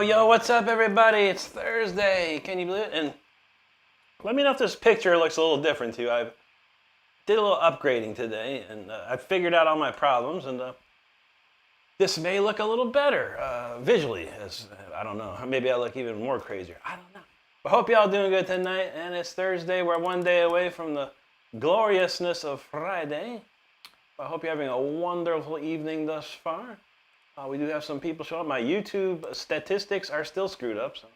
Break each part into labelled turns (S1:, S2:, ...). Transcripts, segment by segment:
S1: Yo, what's up, everybody? It's Thursday. Can you believe it? And let me know if this picture looks a little different to you. I did a little upgrading today, and I figured out all my problems, and this may look a little better visually. I don't know. Maybe I look even more crazier. I don't know. I hope y'all doing good tonight, and it's Thursday. We're one day away from the gloriousness of Friday. I hope you're having a wonderful evening thus far. We do have some people showing up. My YouTube statistics are still screwed up, so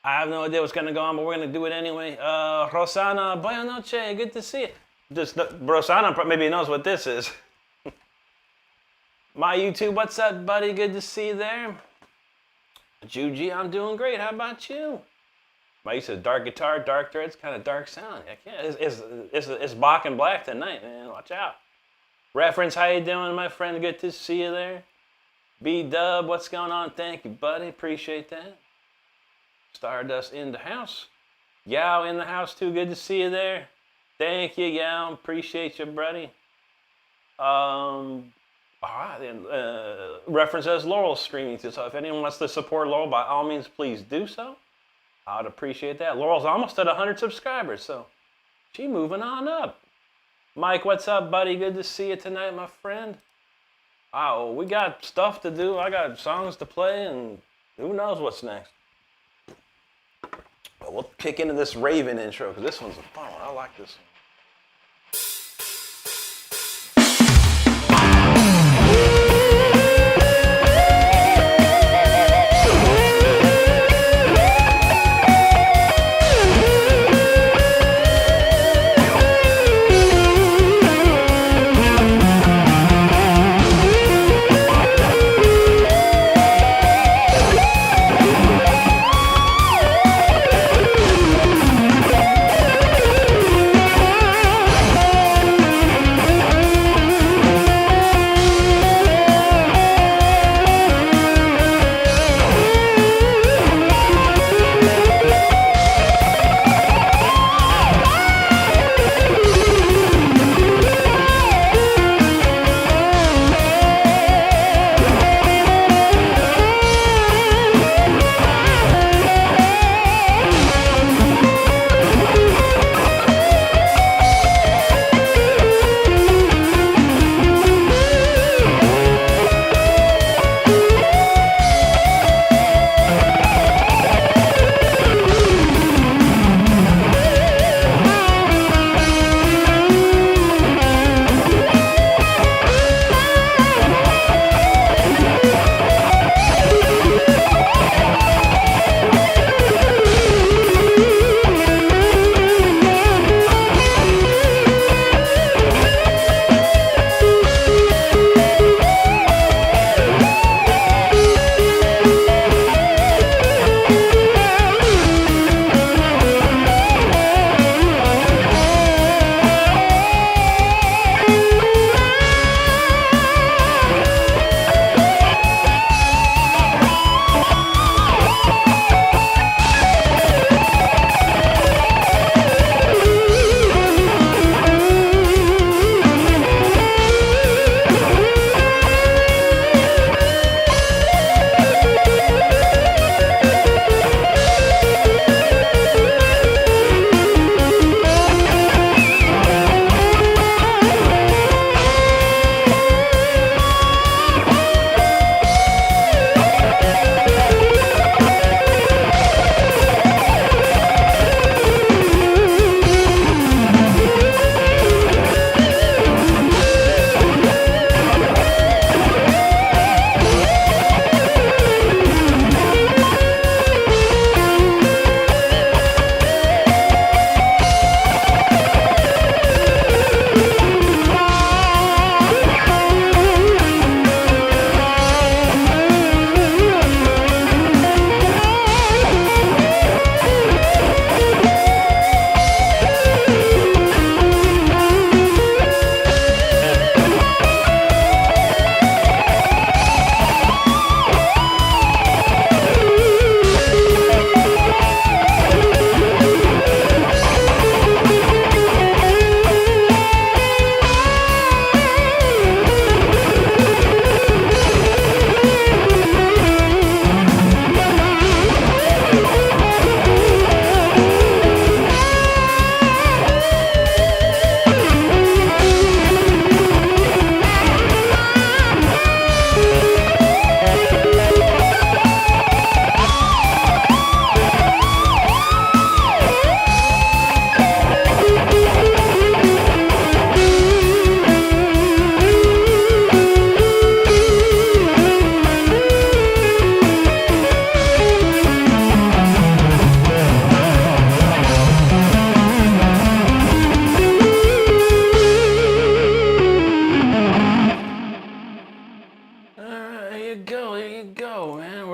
S1: I have no idea what's going to go on, but we're going to do it anyway. Rosana, buenas noches, good to see you. Just Rosana maybe knows what this is. My YouTube, what's up, buddy? Good to see you there. Juji, I'm doing great. How about you? My you says dark guitar, dark threads, kind of dark sound. I can't. It's Bach and Black tonight, man. Watch out. Reference, how you doing, my friend? Good to see you there. B-Dub, what's going on? Thank you, buddy. Appreciate that. Stardust in the house. Yao in the house, too. Good to see you there. Thank you, Yao. Appreciate you, buddy. All right, then. Reference as Laurel's streaming, too. So if anyone wants to support Laurel, by all means, please do so. I'd appreciate that. Laurel's almost at 100 subscribers, so she moving on up. Mike, what's up, buddy? Good to see you tonight, my friend. Oh, we got stuff to do. I got songs to play, and who knows what's next. But we'll kick into this Raven intro, because this one's a fun one. I like this one.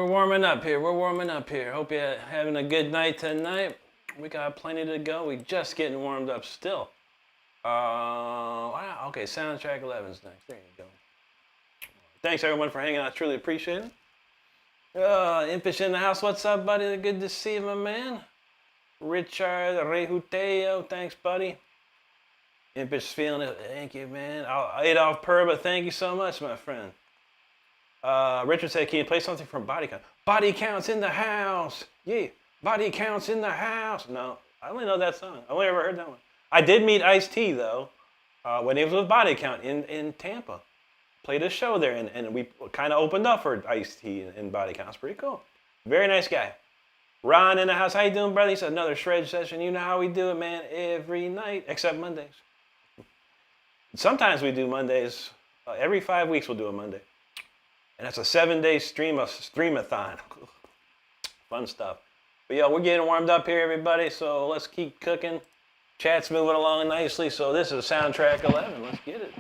S1: warming up here. We're warming up here. Hope you're having a good night tonight. We got plenty to go. We just getting warmed up still. Wow. Okay, soundtrack 11's next. There you go. Thanks everyone for hanging out. Truly appreciate it. Impish in the house. What's up, buddy? Good to see you, my man. Richard Rehuteo. Thanks, buddy. Impish feeling it. Thank you, man. Adolf Purba. Thank you so much, my friend. Richard said, can you play something from Body Count? Body Count's in the house. Yeah. Body Count's in the house. No, I only know that song. I only ever heard that one. I did meet Ice-T, though, when he was with Body Count in Tampa. Played a show there, and we kind of opened up for Ice-T in Body Count. It's pretty cool. Very nice guy. Ron in the house. How you doing, brother? He said, another shred session. You know how we do it, man. Every night, except Mondays. Sometimes we do Mondays. Every 5 weeks we'll do a Monday. And it's a 7-day streamathon. Fun stuff. But yeah, we're getting warmed up here, everybody, so let's keep cooking. Chat's moving along nicely, so this is Soundtrack 11. Let's get it.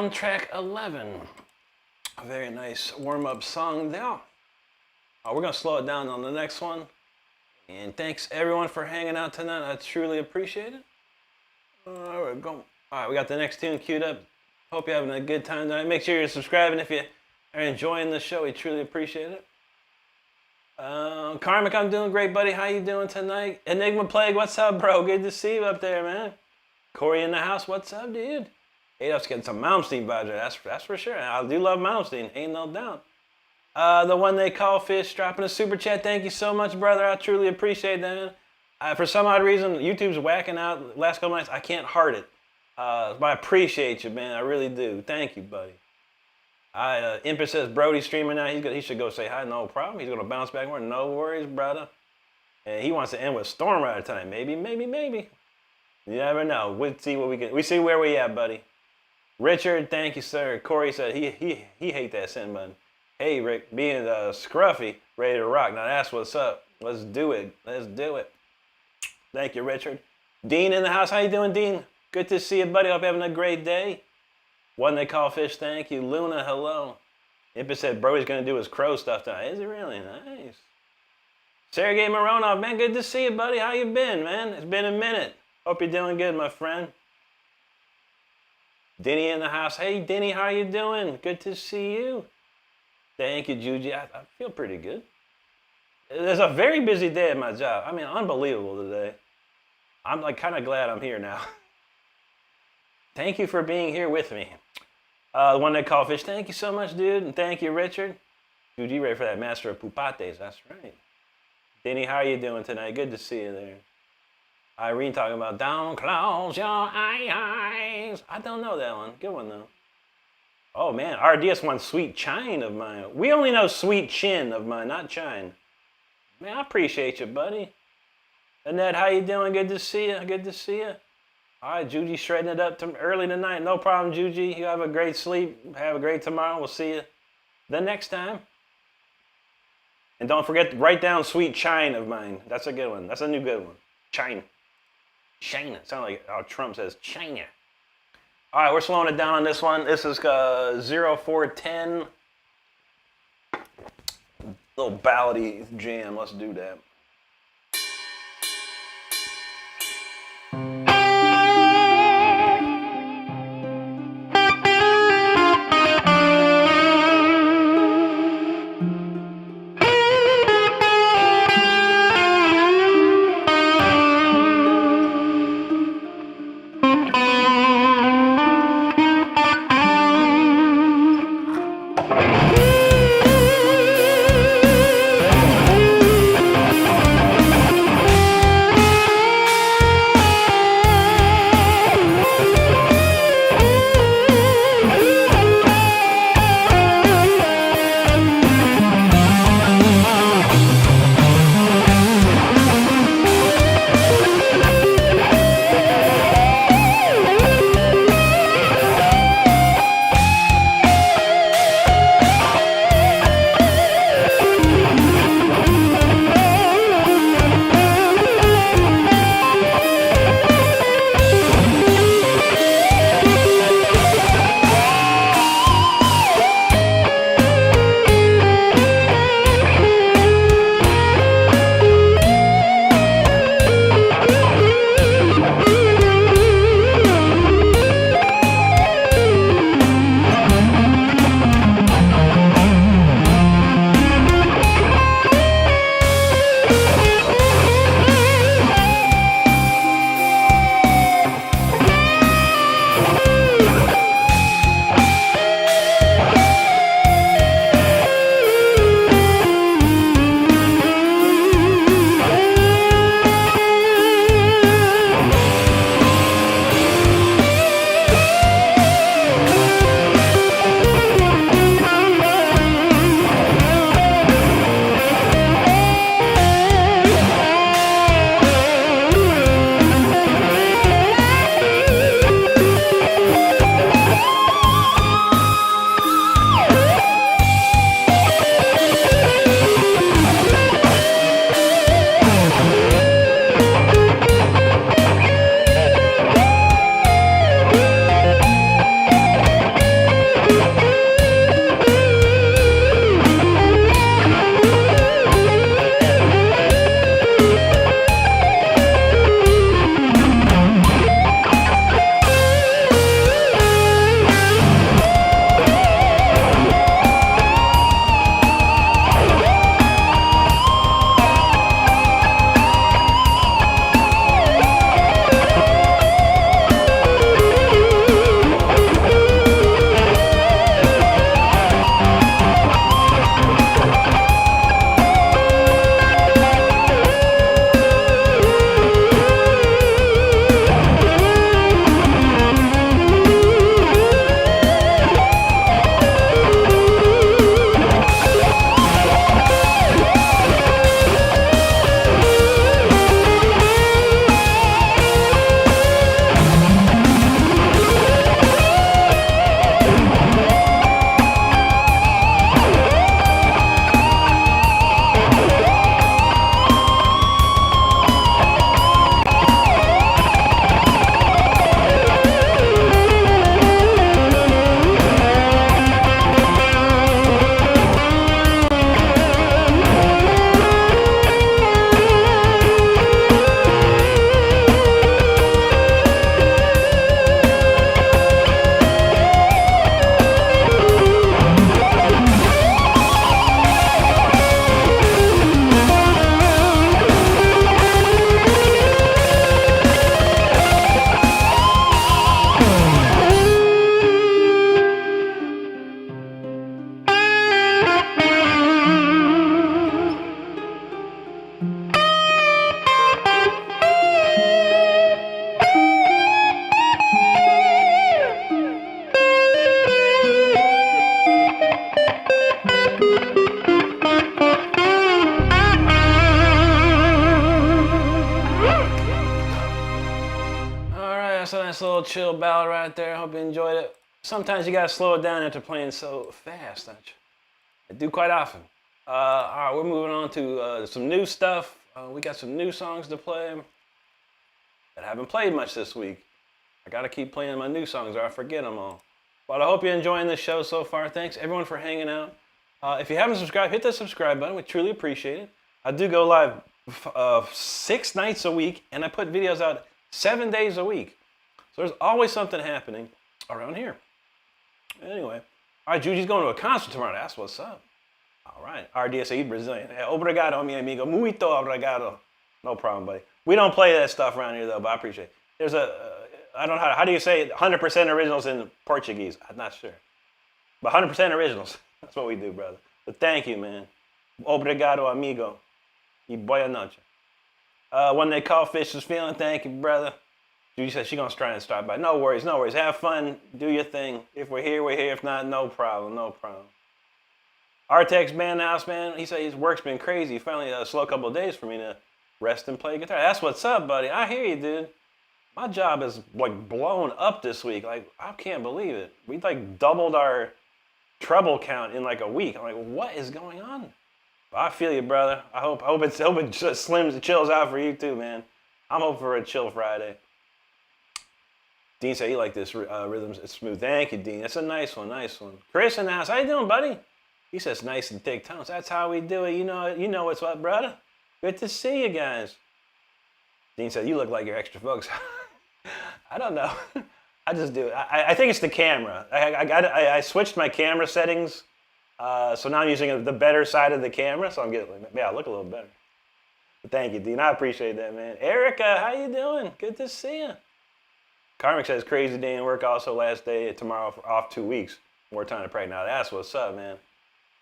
S1: on track 11. A very nice warm-up song there. We're going to slow it down on the next one. And thanks everyone for hanging out tonight. I truly appreciate it. All right, we got the next tune queued up. Hope you're having a good time tonight. Make sure you're subscribing if you are enjoying the show. We truly appreciate it. Karmic, I'm doing great, buddy. How you doing tonight? Enigma Plague, what's up, bro? Good to see you up there, man. Corey in the house, what's up, dude? Adolf's getting some Malmsteen vibes there. That's for sure. I do love Malmsteen, ain't no doubt. The one they call Fish dropping a super chat. Thank you so much, brother. I truly appreciate that, man. For some odd reason, YouTube's whacking out the last couple nights. I can't heart it. But I appreciate you, man. I really do. Thank you, buddy. Impa says Brody's streaming now. He should go say hi. No problem. He's going to bounce back more. No worries, brother. And he wants to end with Storm Rider tonight. Maybe. You never know. We'll see what we see where we at, buddy. Richard, thank you, sir. Corey said he hate that send button. Hey, Rick, being scruffy, ready to rock. Now that's what's up. Let's do it. Thank you, Richard. Dean in the house. How you doing, Dean? Good to see you, buddy. Hope you're having a great day. One they call Fish, thank you. Luna, hello. Impa said Brody's going to do his crow stuff tonight. Is it really? Nice. Sergey Mironov, man, good to see you, buddy. How you been, man? It's been a minute. Hope you're doing good, my friend. Denny in the house. Hey, Denny, how you doing? Good to see you. Thank you, Juji. I feel pretty good. It's a very busy day at my job. I mean, unbelievable today. I'm like kind of glad I'm here now. Thank you for being here with me. The one that called Fish, thank you so much, dude. And thank you, Richard. Juji ready for that Master of Pupates. That's right. Denny, how are you doing tonight? Good to see you there. Irene talking about don't close your eyes. I don't know that one. Good one, though. Oh, man. RDS wants Sweet Chine of mine. We only know Sweet Chin of mine, not Chine. Man, I appreciate you, buddy. Annette, how you doing? Good to see you. Good to see you. All right, Juji shredding it up early tonight. No problem, Juji. You have a great sleep. Have a great tomorrow. We'll see you the next time. And don't forget to write down Sweet Chine of mine. That's a good one. That's a new good one. Chine. China. Sounds like how Trump says China. All right, we're slowing it down on this one. This is 0410. Little ballady jam. Let's do that. chill ballad right there. I hope you enjoyed it. Sometimes you gotta slow it down after playing so fast, don't you? I do quite often. All right, we're moving on to some new stuff. We got some new songs to play that I haven't played much this week. I gotta keep playing my new songs or I forget them all. But I hope you're enjoying this show so far. Thanks everyone for hanging out. If you haven't subscribed, hit the subscribe button. We truly appreciate it. I do go live 6 nights a week, and I put videos out 7 days a week. So there's always something happening around here. Anyway, all right, Juji's going to a concert tomorrow. That's what's up. All right, RDSA Brazilian. Obrigado, mi amigo. Muito obrigado. No problem, buddy. We don't play that stuff around here, though, but I appreciate it. There's I don't know how do you say 100% originals in Portuguese? I'm not sure. But 100% originals. That's what we do, brother. But thank you, man. Obrigado, amigo. Y boa noche. When they call fish is feeling, thank you, brother. Judy said she's going to try and stop by. No worries, no worries. Have fun. Do your thing. If we're here, we're here. If not, no problem, no problem. Artex Band House, man, he said his work's been crazy. Finally, a slow couple of days for me to rest and play guitar. That's what's up, buddy. I hear you, dude. My job is like blown up this week. Like, I can't believe it. We like doubled our treble count in like a week. I'm like, what is going on? But I feel you, it I hope it just slims, chills out for you too, man. I'm hoping for a chill Friday. Dean said he liked this rhythm. It's smooth. Thank you, Dean. That's a nice one, nice one. Chris in the house. How you doing, buddy? He says nice and thick tones. That's how we do it. You know what's what, brother. Good to see you guys. Dean said you look like you're extra focused. I don't know. I just do it. I think it's the camera. I switched my camera settings, so now I'm using the better side of the camera. So I'm getting, I look a little better. But thank you, Dean. I appreciate that, man. Erica, how you doing? Good to see you. Carmick says crazy day in work. Also last day tomorrow off 2 weeks. More time to pray. Now that's what's up, man.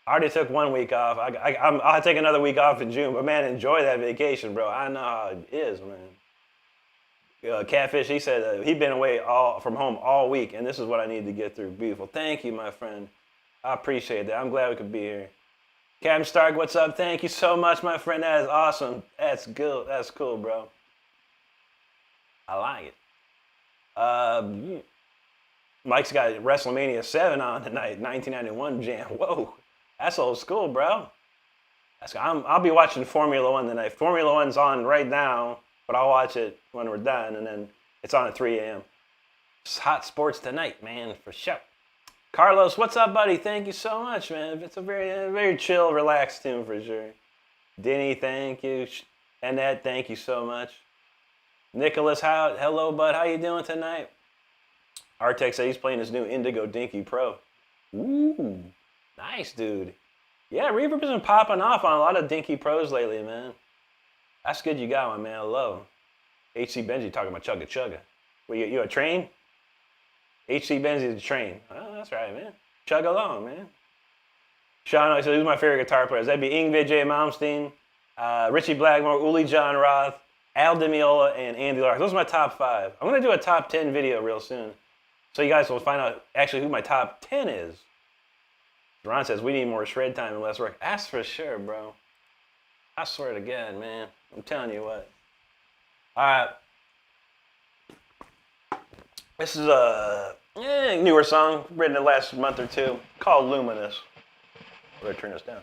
S1: I already took 1 week off. I'll take another week off in June. But man, enjoy that vacation, bro. I know how it is, man. Catfish, he said he'd been away from home all week, and this is what I need to get through. Beautiful. Thank you, my friend. I appreciate that. I'm glad we could be here. Captain Stark, what's up? Thank you so much, my friend. That is awesome. That's good. That's cool, bro. I like it. Mike's got WrestleMania 7 on tonight, 1991 jam. Whoa, that's old school, bro. I'll be watching Formula One tonight. Formula One's on right now, but I'll watch it when we're done, and then it's on at 3 a.m. It's hot sports tonight, man, for sure. Carlos, what's up, buddy? Thank you so much, man. It's a very chill, relaxed tune for sure. Denny, thank you. Annette, thank you so much. Nicholas, hello, bud. How you doing tonight? Artex said he's playing his new Indigo Dinky Pro. Ooh, nice, dude. Yeah, Reverb has been popping off on a lot of Dinky Pros lately, man. That's good you got one, man. I love him. HC Benji talking about chugga chugga. Well, you a train? HC Benji's a train. Oh, that's right, man. Chug along, man. Sean, so who's my favorite guitar players? That'd be Yngwie J. Malmsteen, Richie Blackmore, Uli John Roth, Al Di Meola, and Andy Lark. Those are my top 5. I'm going to do a top 10 video real soon. So you guys will find out actually who my top 10 is. Ron says, we need more shred time and less work. That's for sure, bro. I swear to God, man. I'm telling you what. All right. This is a newer song written the last month or two called Luminous. I'm going to turn this down.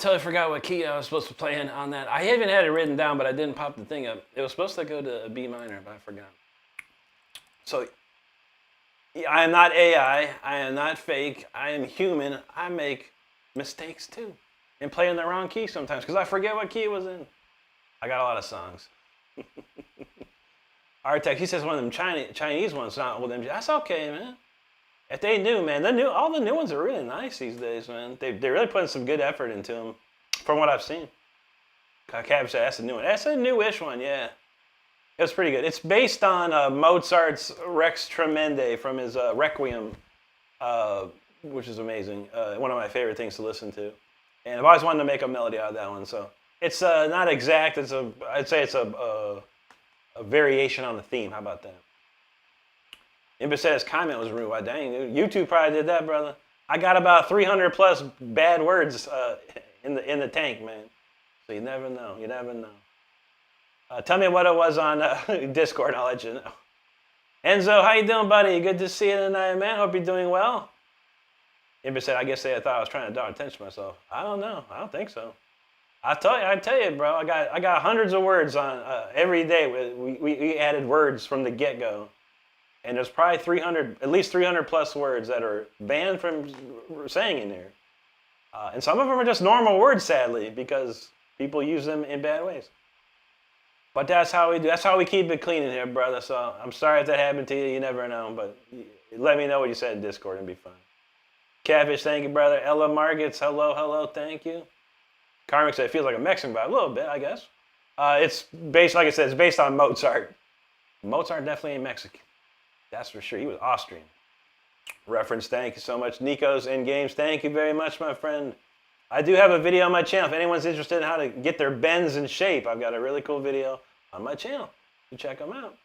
S1: totally forgot what key I was supposed to play in on that. I even had it written down, but I didn't pop the thing up. It was supposed to go to a B minor, but I forgot. So, I am not AI. I am not fake. I am human. I make mistakes too. And play in the wrong key sometimes because I forget what key it was in. I got a lot of songs. Artex, he says one of them Chinese ones, not with MJ. That's okay, man. If they knew, man, all the new ones are really nice these days, man. They're really putting some good effort into them, from what I've seen. Cabbage said that's a new one. That's a newish one, yeah. It was pretty good. It's based on Mozart's Rex Tremende from his Requiem, which is amazing. One of my favorite things to listen to. And I've always wanted to make a melody out of that one. So it's not exact. I'd say it's a variation on the theme. How about that? Imba said his comment was rude. Why, dang, YouTube probably did that, brother. I got about 300 plus bad words in the tank, man. So you never know. You never know. Tell me what it was on Discord, and I'll let you know. Enzo, how you doing, buddy? Good to see you tonight, man. Hope you're doing well. Imba said, I guess they thought I was trying to draw attention to myself. I don't know. I don't think so. I tell you, bro. I got hundreds of words on every day. We added words from the get-go. And there's probably at least 300 plus words that are banned from saying in there. And some of them are just normal words, sadly, because people use them in bad ways. But that's how we do. That's how we keep it clean in here, brother. So I'm sorry if that happened to you. You never know. But let me know what you said in Discord and be fine. Catfish, thank you, brother. Ella Margits, hello, thank you. Karmic said it feels like a Mexican vibe. A little bit, I guess. It's based, like I said, it's based on Mozart. Mozart definitely ain't Mexican. That's for sure. He was Austrian. Reference, thank you so much. Nico's in games, thank you very much, my friend. I do have a video on my channel. If anyone's interested in how to get their bends in shape, I've got a really cool video on my channel. You check them out.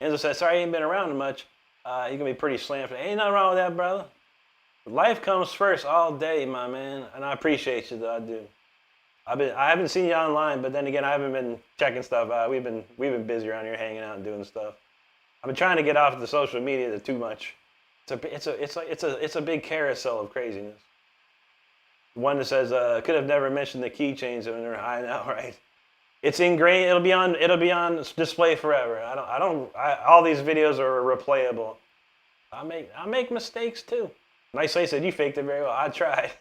S1: Enzo said, sorry, I ain't been around much. You can be pretty slammed. Ain't nothing wrong with that, brother. life comes first all day, my man, and I appreciate you, though. I do. I haven't seen you online, but then again, I haven't been checking stuff out. We've been busy around here, hanging out and doing stuff. I've been trying to get off the social media too much. It's a big carousel of craziness. One that says could have never mentioned the key change in there. I know, right? It's ingrained. It'll be on display forever. All these videos are replayable. I make mistakes too. Nice Lady said you faked it very well. I tried.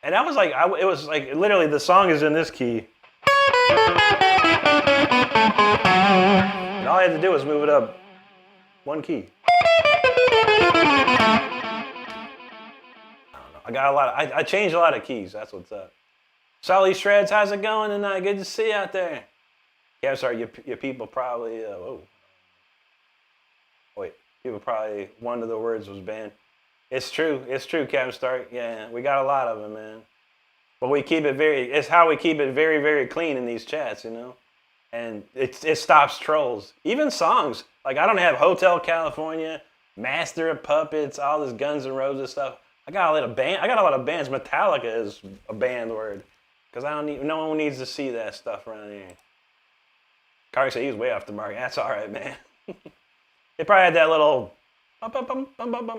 S1: And that was like it was like literally the song is in this key. And all I had to do was move it up one key. I got a lot. I changed a lot of keys. That's what's up. Sully Shreds, how's it going tonight? Good to see you out there. Yeah, I'm sorry. Your people probably. Whoa. Wait. People probably one of the words was banned. It's true. It's true, Captain Stark. Yeah, we got a lot of them, man. But we keep it it's how we keep it very, very clean in these chats, you know. And it stops trolls. Even songs like I don't have Hotel California, Master of Puppets, all this Guns N' Roses stuff. I got a lot of bands. Metallica is a banned word because no one needs to see that stuff around here. Carly said he was way off the mark. That's all right, man. They probably had that little.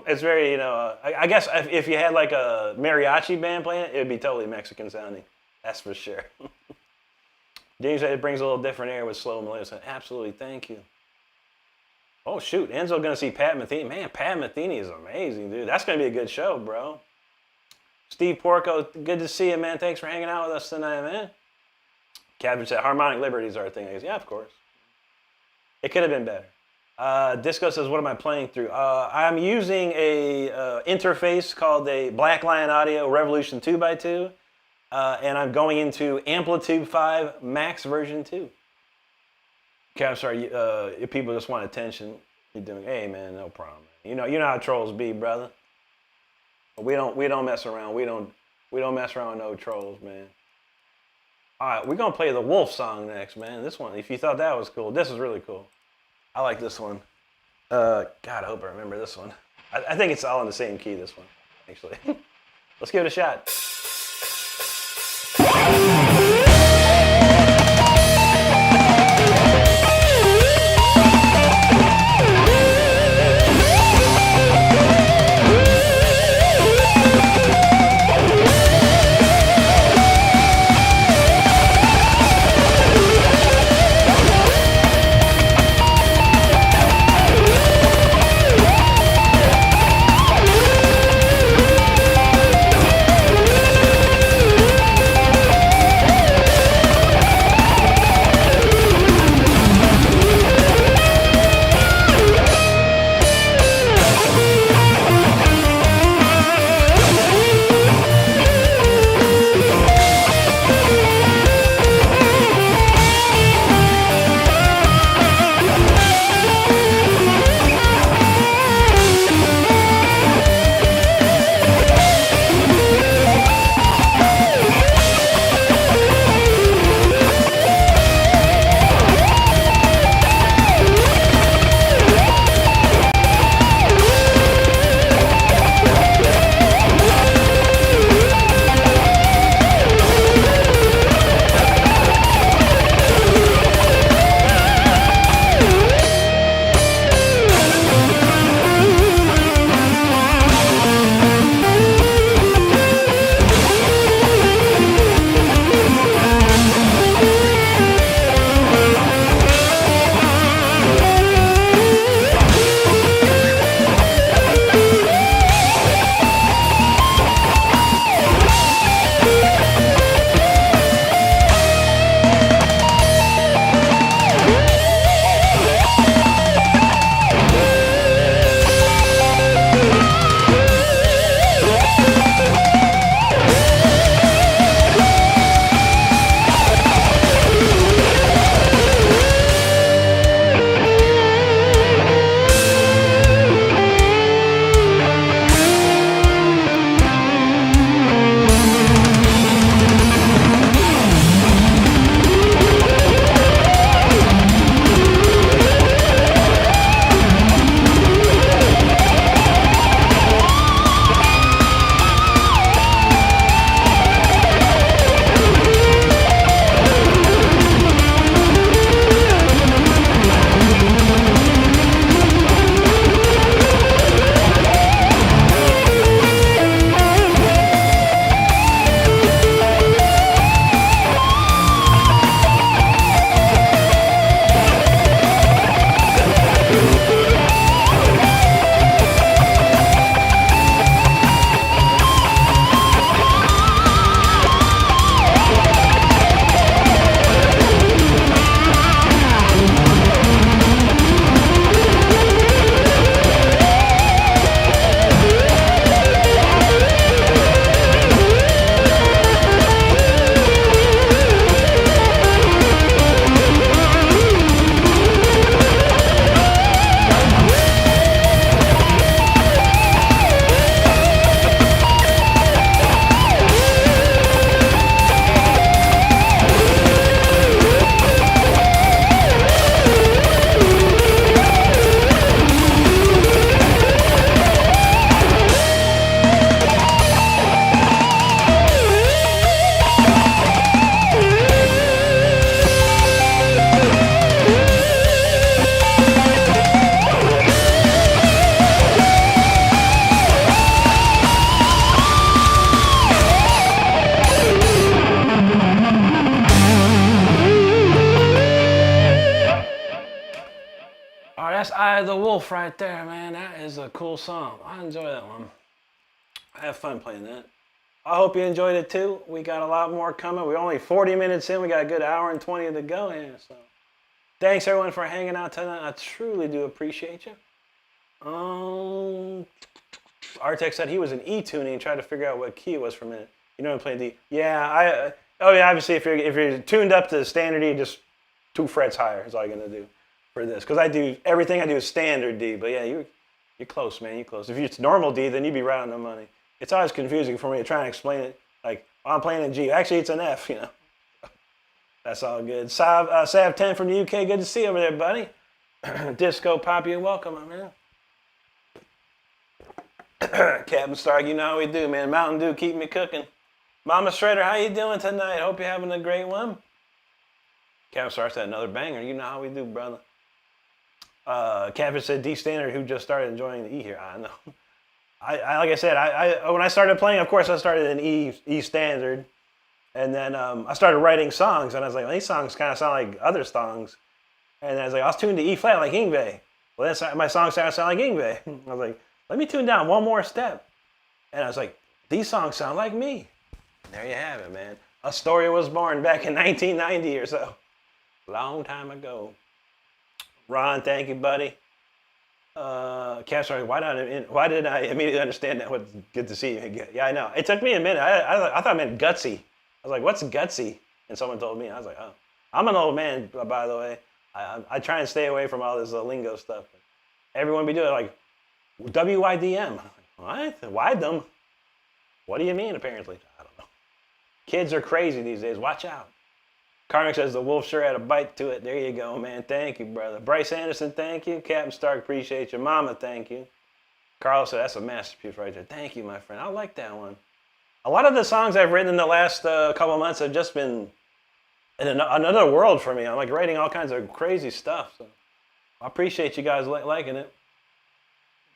S1: It's very, you know. I guess if you had like a mariachi band playing it, it would be totally Mexican sounding. That's for sure. James said it brings a little different air with slow melodies. Absolutely, thank you. Oh shoot, Enzo gonna see Pat Metheny. Man, Pat Metheny is amazing, dude. That's gonna be a good show, bro. Steve Porco, good to see you, man. Thanks for hanging out with us tonight, man. Captain said harmonic liberties are a thing. I guess, yeah, of course. It could have been better. Disco says, what am I playing through? I'm using a interface called a Black Lion Audio Revolution 2x2, and I'm going into Amplitude 5 Max version 2. Okay, I'm sorry. If people just want attention, you're doing. Hey, man, no problem. You know how trolls be, brother. We don't mess around. We don't mess around with no trolls, man. All right, we're gonna play the Wolf song next, man. This one, if you thought that was cool, this is really cool. I like this one. God, I hope I remember this one. I think it's all in the same key. This one, actually. Let's give it a shot. the Wolf right there, man. That is a cool song. I enjoy that one. I have fun playing that. I hope you enjoyed it too. We got a lot more coming. We're only 40 minutes in. We got a good hour and 20 to go here. So thanks everyone for hanging out tonight. I truly do appreciate you. Artex said he was in E tuning and tried to figure out what key it was for a minute. You know I'm playing D. Yeah, obviously if you're tuned up to standard E, just 2 frets higher is all you're gonna do for this. Because everything I do is standard D. But yeah, you're close, man. You're close. If it's normal D, then you'd be right on the money. It's always confusing for me to try and explain it. Like, I'm playing in G. Actually, it's an F, you know. That's all good. Sav 10 from the UK. Good to see you over there, buddy. Disco Poppy, and welcome, my man. Captain Stark, you know how we do, man. Mountain Dew, keep me cooking. Mama Shredder, how you doing tonight? Hope you're having a great one. Captain Stark said another banger. You know how we do, brother. Catfish said D standard, who just started enjoying the E here. I know. Like I said, when I started playing, of course, I started in E standard, and then I started writing songs, and I was like, well, these songs kind of sound like other songs, and I was like, I was tuned to E flat like Yngwie. Well, then my songs started to sound like Yngwie. I was like, let me tune down one more step, and I was like, these songs sound like me. And there you have it, man. A story was born back in 1990 or so, long time ago. Ron, thank you, buddy. Sorry, why did I immediately understand that? What's good to see you. Yeah, I know. It took me a minute. I thought it meant gutsy. I was like, what's gutsy? And someone told me. I was like, oh. I'm an old man, by the way. I try and stay away from all this lingo stuff. Everyone be doing like, WYDM. What? Wydom? What do you mean, apparently? I don't know. Kids are crazy these days. Watch out. Karmic says the wolf sure had a bite to it. There you go, man. Thank you, brother. Bryce Anderson, thank you. Captain Stark, appreciate you. Mama, thank you. Carlos said that's a masterpiece right there. Thank you, my friend. I like that one. A lot of the songs I've written in the last couple months have just been in another world for me. I'm like writing all kinds of crazy stuff. So I appreciate you guys liking it.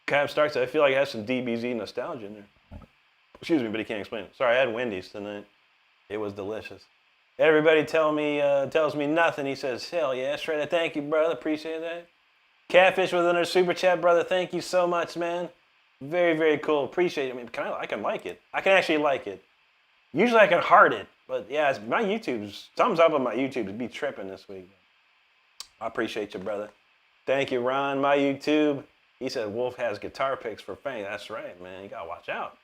S1: Captain Stark said I feel like it has some DBZ nostalgia in there. Excuse me, but he can't explain it. Sorry, I had Wendy's tonight. It was delicious. Everybody tells me nothing. He says, hell yeah, Shredder. Thank you, brother. Appreciate that. Catfish with another super chat, brother. Thank you so much, man. Very, very cool. Appreciate it. I mean, I can like it. I can actually like it. Usually I can heart it, but yeah, my YouTube's thumbs up on my YouTube to be tripping this week. I appreciate you, brother. Thank you, Ron. My YouTube. He said Wolf has guitar picks for fame. That's right, man. You gotta watch out.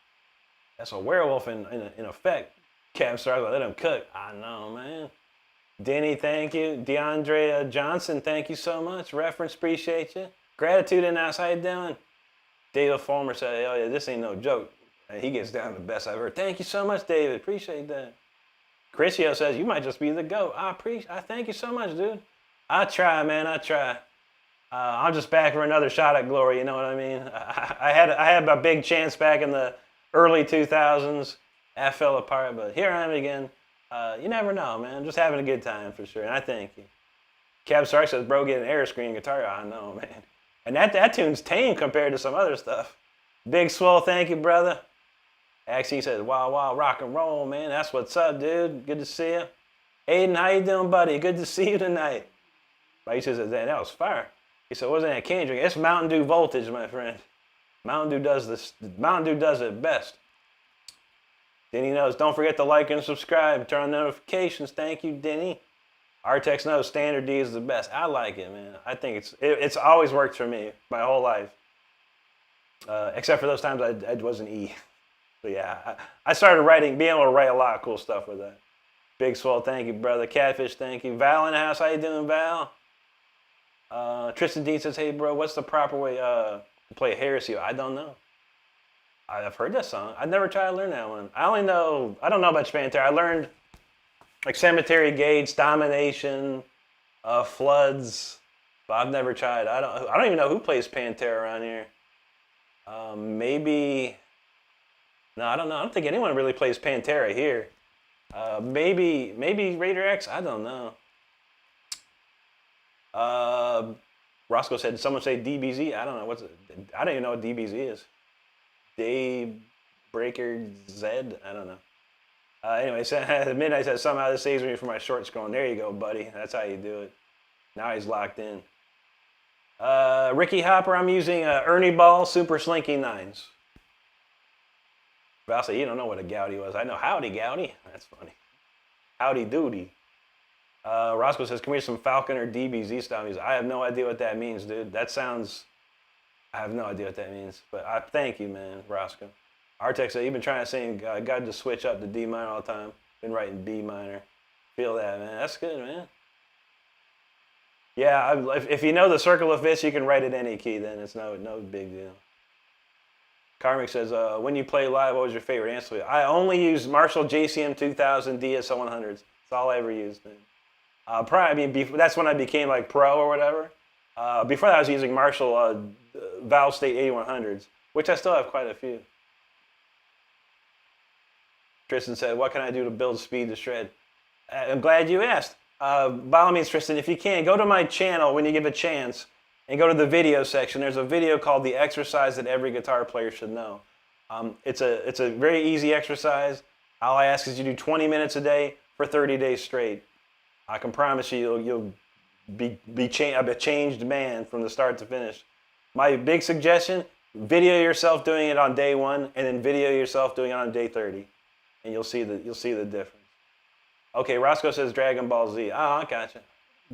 S1: That's a werewolf in effect. Cam starts, let him cook. I know, man. Denny, thank you. DeAndre Johnson, thank you so much. Reference, appreciate you. Gratitude in us, how you doing? David Fulmer said, oh yeah, this ain't no joke. He gets down to the best I've heard. Thank you so much, David. Appreciate that. Chrisio says, you might just be the GOAT. I thank you so much, dude. I try, man, I try. I'm just back for another shot at glory, you know what I mean? I had a big chance back in the early 2000s. That fell apart, but here I am again. You never know, man. I'm just having a good time for sure, and I thank you. Cab Stark says, bro, get an air screen guitar. I know, man. And that tune's tame compared to some other stuff. Big Swole, thank you, brother. Axie says, wow, wow, rock and roll, man. That's what's up, dude. Good to see you. Aiden, how you doing, buddy? Good to see you tonight. He says, that was fire. He said, wasn't that cane drink? It's Mountain Dew voltage, my friend. Mountain Dew does it best. Denny knows. Don't forget to like and subscribe. Turn on notifications. Thank you, Denny. Artex knows standard D is the best. I like it, man. I think it's always worked for me my whole life. Except for those times I wasn't E. But yeah, I started being able to write a lot of cool stuff with that. Big Swell, thank you, brother. Catfish, thank you. Val in the house, how you doing, Val? Tristan Dean says, hey, bro, what's the proper way to play Heresy? I don't know. I've heard that song. I've never tried to learn that one. I don't know about Pantera. I learned like Cemetery Gates, Domination, Floods, but I've never tried. I don't even know who plays Pantera around here. Maybe, no, I don't know. I don't think anyone really plays Pantera here. Maybe Raider X. I don't know. Roscoe said, did someone say DBZ? I don't know. I don't even know what DBZ is. Daybreaker Z? I don't know. Anyway, Midnight says, somehow this saves me from my short scrolling. There you go, buddy. That's how you do it. Now he's locked in. Ricky Hopper, I'm using Ernie Ball Super Slinky 9s. Val said, you don't know what a Goudy was. I know Howdy Goudy. That's funny. Howdy Doody. Roscoe says, can we have some Falcon or DBZ style music? I have no idea what that means, dude. That sounds, I have no idea what that means. But I thank you, man, Roscoe. Artex said, you've been trying to sing, got to switch up to D minor all the time. Been writing B minor. Feel that, man. That's good, man. Yeah, if you know the circle of fifths, you can write it any key, then it's no big deal. Karmic says, when you play live, what was your favorite answer? I only use Marshall JCM 2000 DSL 100s. That's all I ever used, man. That's when I became like pro or whatever. Before that, I was using Marshall Valve State 8100s, which I still have quite a few. Tristan said, what can I do to build speed to shred? I'm glad you asked. By all means, Tristan, if you can, go to my channel when you give a chance and go to the video section. There's a video called The Exercise That Every Guitar Player Should Know. It's a very easy exercise. All I ask is you do 20 minutes a day for 30 days straight. I can promise you you'll be a changed man from the start to finish. My big suggestion, video yourself doing it on day 1 and then video yourself doing it on day 30. And you'll see the difference. Okay, Roscoe says Dragon Ball Z. Oh, I gotcha.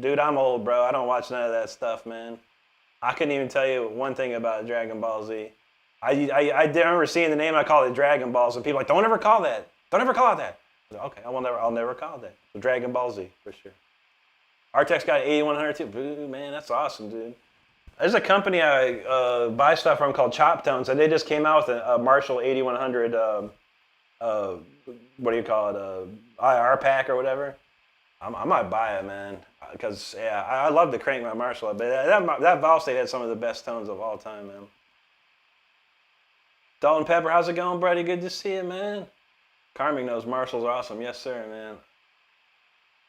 S1: Dude, I'm old, bro. I don't watch none of that stuff, man. I couldn't even tell you one thing about Dragon Ball Z. I remember seeing the name, I called it Dragon Balls, and people were like, don't ever call that. Don't ever call it that. I said, okay, I'll never call it that. So Dragon Ball Z, for sure. Artex got 8100 too. Boo, man, that's awesome, dude. There's a company I buy stuff from called Chop Tones, and they just came out with a Marshall 8100, what do you call it, IR pack or whatever. I might buy it, man, because yeah, I love to crank my Marshall, but that Valve State had some of the best tones of all time, man. Dalton Pepper, how's it going, buddy? Good to see you, man. Carming knows Marshalls are awesome. Yes, sir, man.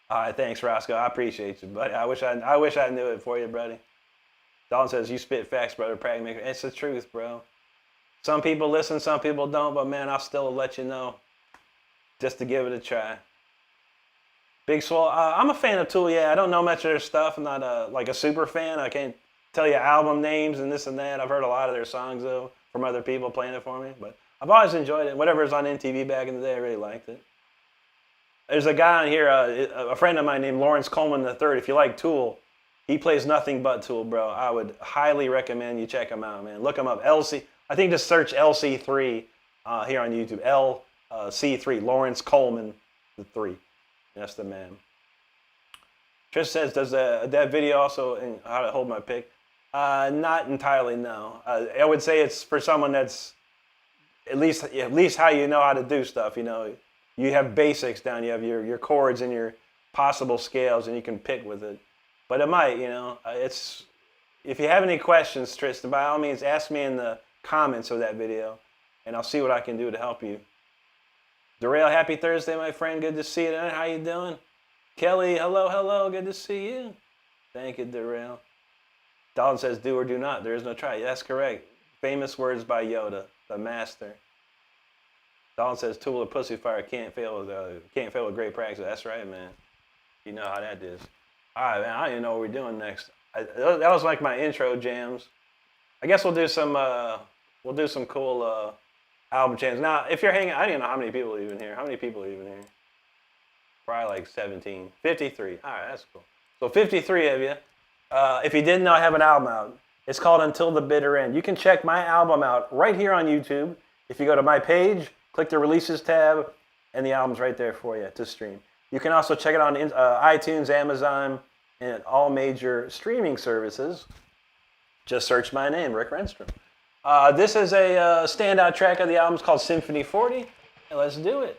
S1: All right, thanks, Roscoe. I appreciate you, buddy. I wish I knew it for you, buddy. Dalton says, you spit facts, brother, pragmaker. It's the truth, bro. Some people listen, some people don't, but man, I'll still let you know just to give it a try. Big Swole, I'm a fan of Tool, yeah. I don't know much of their stuff. I'm not like a super fan. I can't tell you album names and this and that. I've heard a lot of their songs, though, from other people playing it for me. But I've always enjoyed it. Whatever was on MTV back in the day, I really liked it. There's a guy on here, a friend of mine named Lawrence Coleman III. If you like Tool, he plays nothing but Tool, bro. I would highly recommend you check him out, man. Look him up. I think just search LC3 here on YouTube. LC3, Lawrence Coleman III. That's the man. Trish says, does that video also in how to hold my pick? Not entirely, no. I would say it's for someone that's at least how you know how to do stuff. You know, you have basics down. You have your chords and your possible scales, and you can pick with it. But it might, you know, it's if you have any questions, Tristan, by all means, ask me in the comments of that video, and I'll see what I can do to help you. Derail, happy Thursday, my friend. Good to see you. How you doing? Kelly, hello. Good to see you. Thank you, Derail. Dalton says, do or do not. There is no try. That's correct. Famous words by Yoda, the master. Dalton says, Tool or Pussy Fire can't fail with great practice. That's right, man. You know how that is. All right, man. I don't even know what we're doing next. That was like my intro jams. I guess we'll do some cool album jams. Now, if you're hanging, I don't even know how many people are even here. How many people are even here? Probably like 17. 53. All right, that's cool. So 53 of you. If you didn't know, I have an album out. It's called Until the Bitter End. You can check my album out right here on YouTube. If you go to my page, click the Releases tab, and the album's right there for you to stream. You can also check it on iTunes, Amazon, and all major streaming services. Just search my name, Rick Renstrom. This is a standout track of the album. It's called Symphony 40, and let's do it.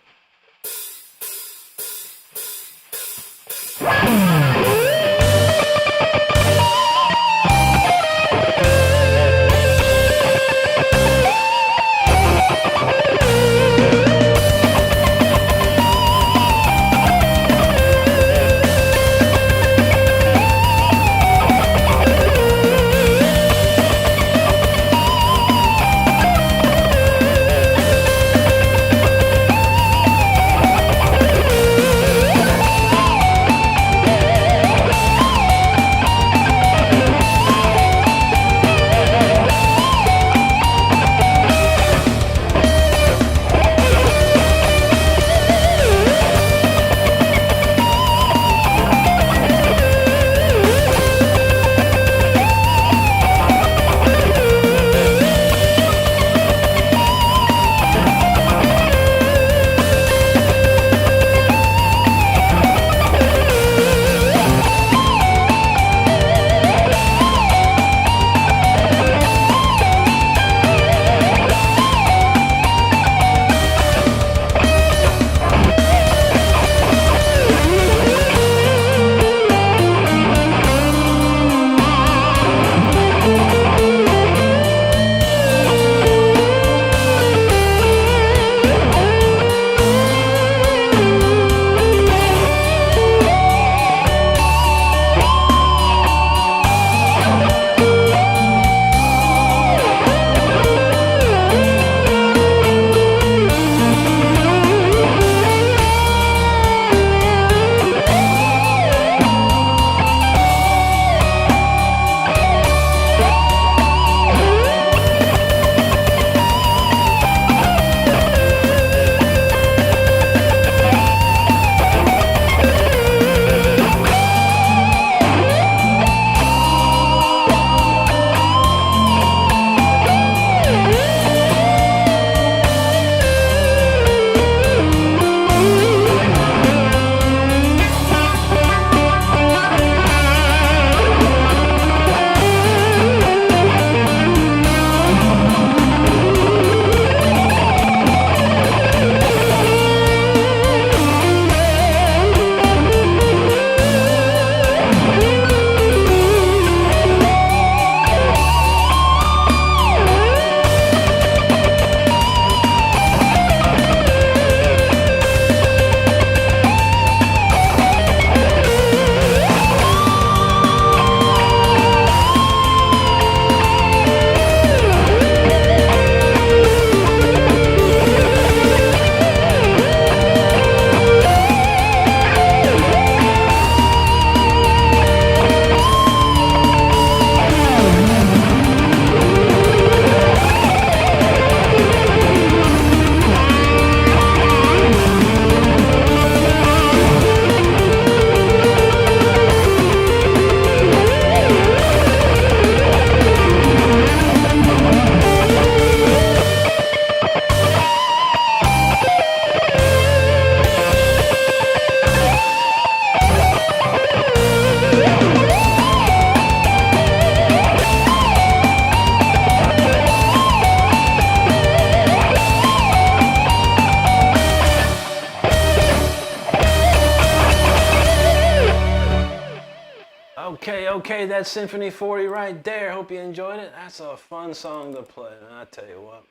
S1: Okay, that's Symphony 40 right there. Hope you enjoyed it. That's a fun song to play, I tell you what.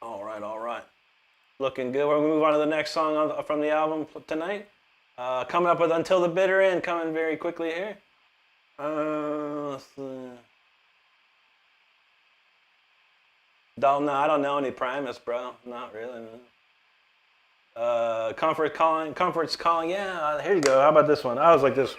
S1: All right. Looking good. We're going to move on to the next song from the album tonight. Coming up with Until the Bitter End, coming very quickly here. Let's see. No, I don't know any Primus, bro. Not really, man. Comfort's calling. Yeah, here you go. How about this one? I was like this.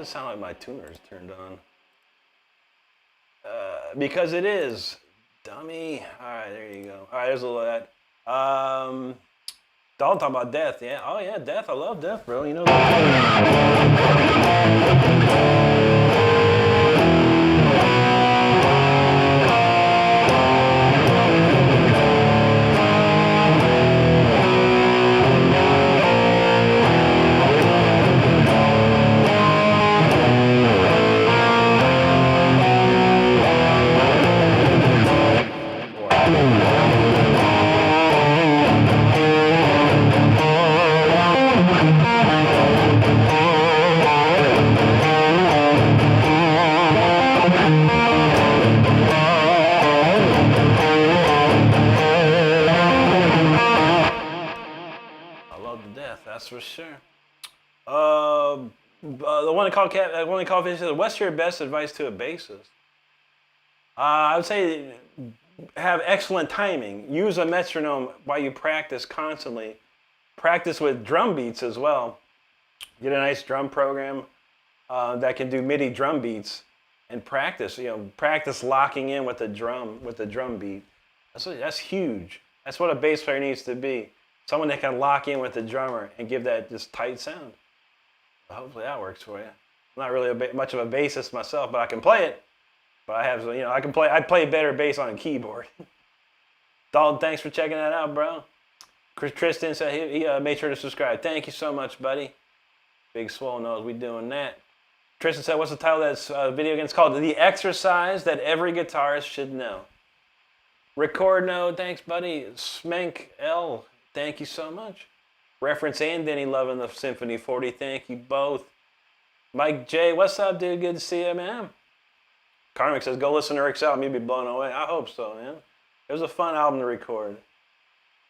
S1: Sound like my tuner's turned on. Because it is. Dummy. Alright, there you go. Alright, there's a little of that. Don't talk about Death, yeah. Oh yeah, Death. I love Death, bro. You know that. That's for sure. The one called says, "What's your best advice to a bassist?" I would say have excellent timing. Use a metronome while you practice constantly. Practice with drum beats as well. Get a nice drum program that can do MIDI drum beats and practice. Practice locking in with the drum beat. That's huge. That's what a bass player needs to be. Someone that can lock in with the drummer and give that just tight sound. Hopefully that works for you. I'm not really much of a bassist myself, but I can play it. But I have, I can play. I play better bass on a keyboard. Dalton, thanks for checking that out, bro. Tristan said he made sure to subscribe. Thank you so much, buddy. Big Swole knows we doing that. Tristan said, "What's the title of that video again?" It's called "The Exercise That Every Guitarist Should Know." Record Node, thanks, buddy. Smenk L. Thank you so much. Reference and Denny loving the Symphony 40. Thank you both. Mike J, what's up, dude? Good to see you, man. Karmic says, go listen to Rick's album. You'll be blown away. I hope so, man. It was a fun album to record.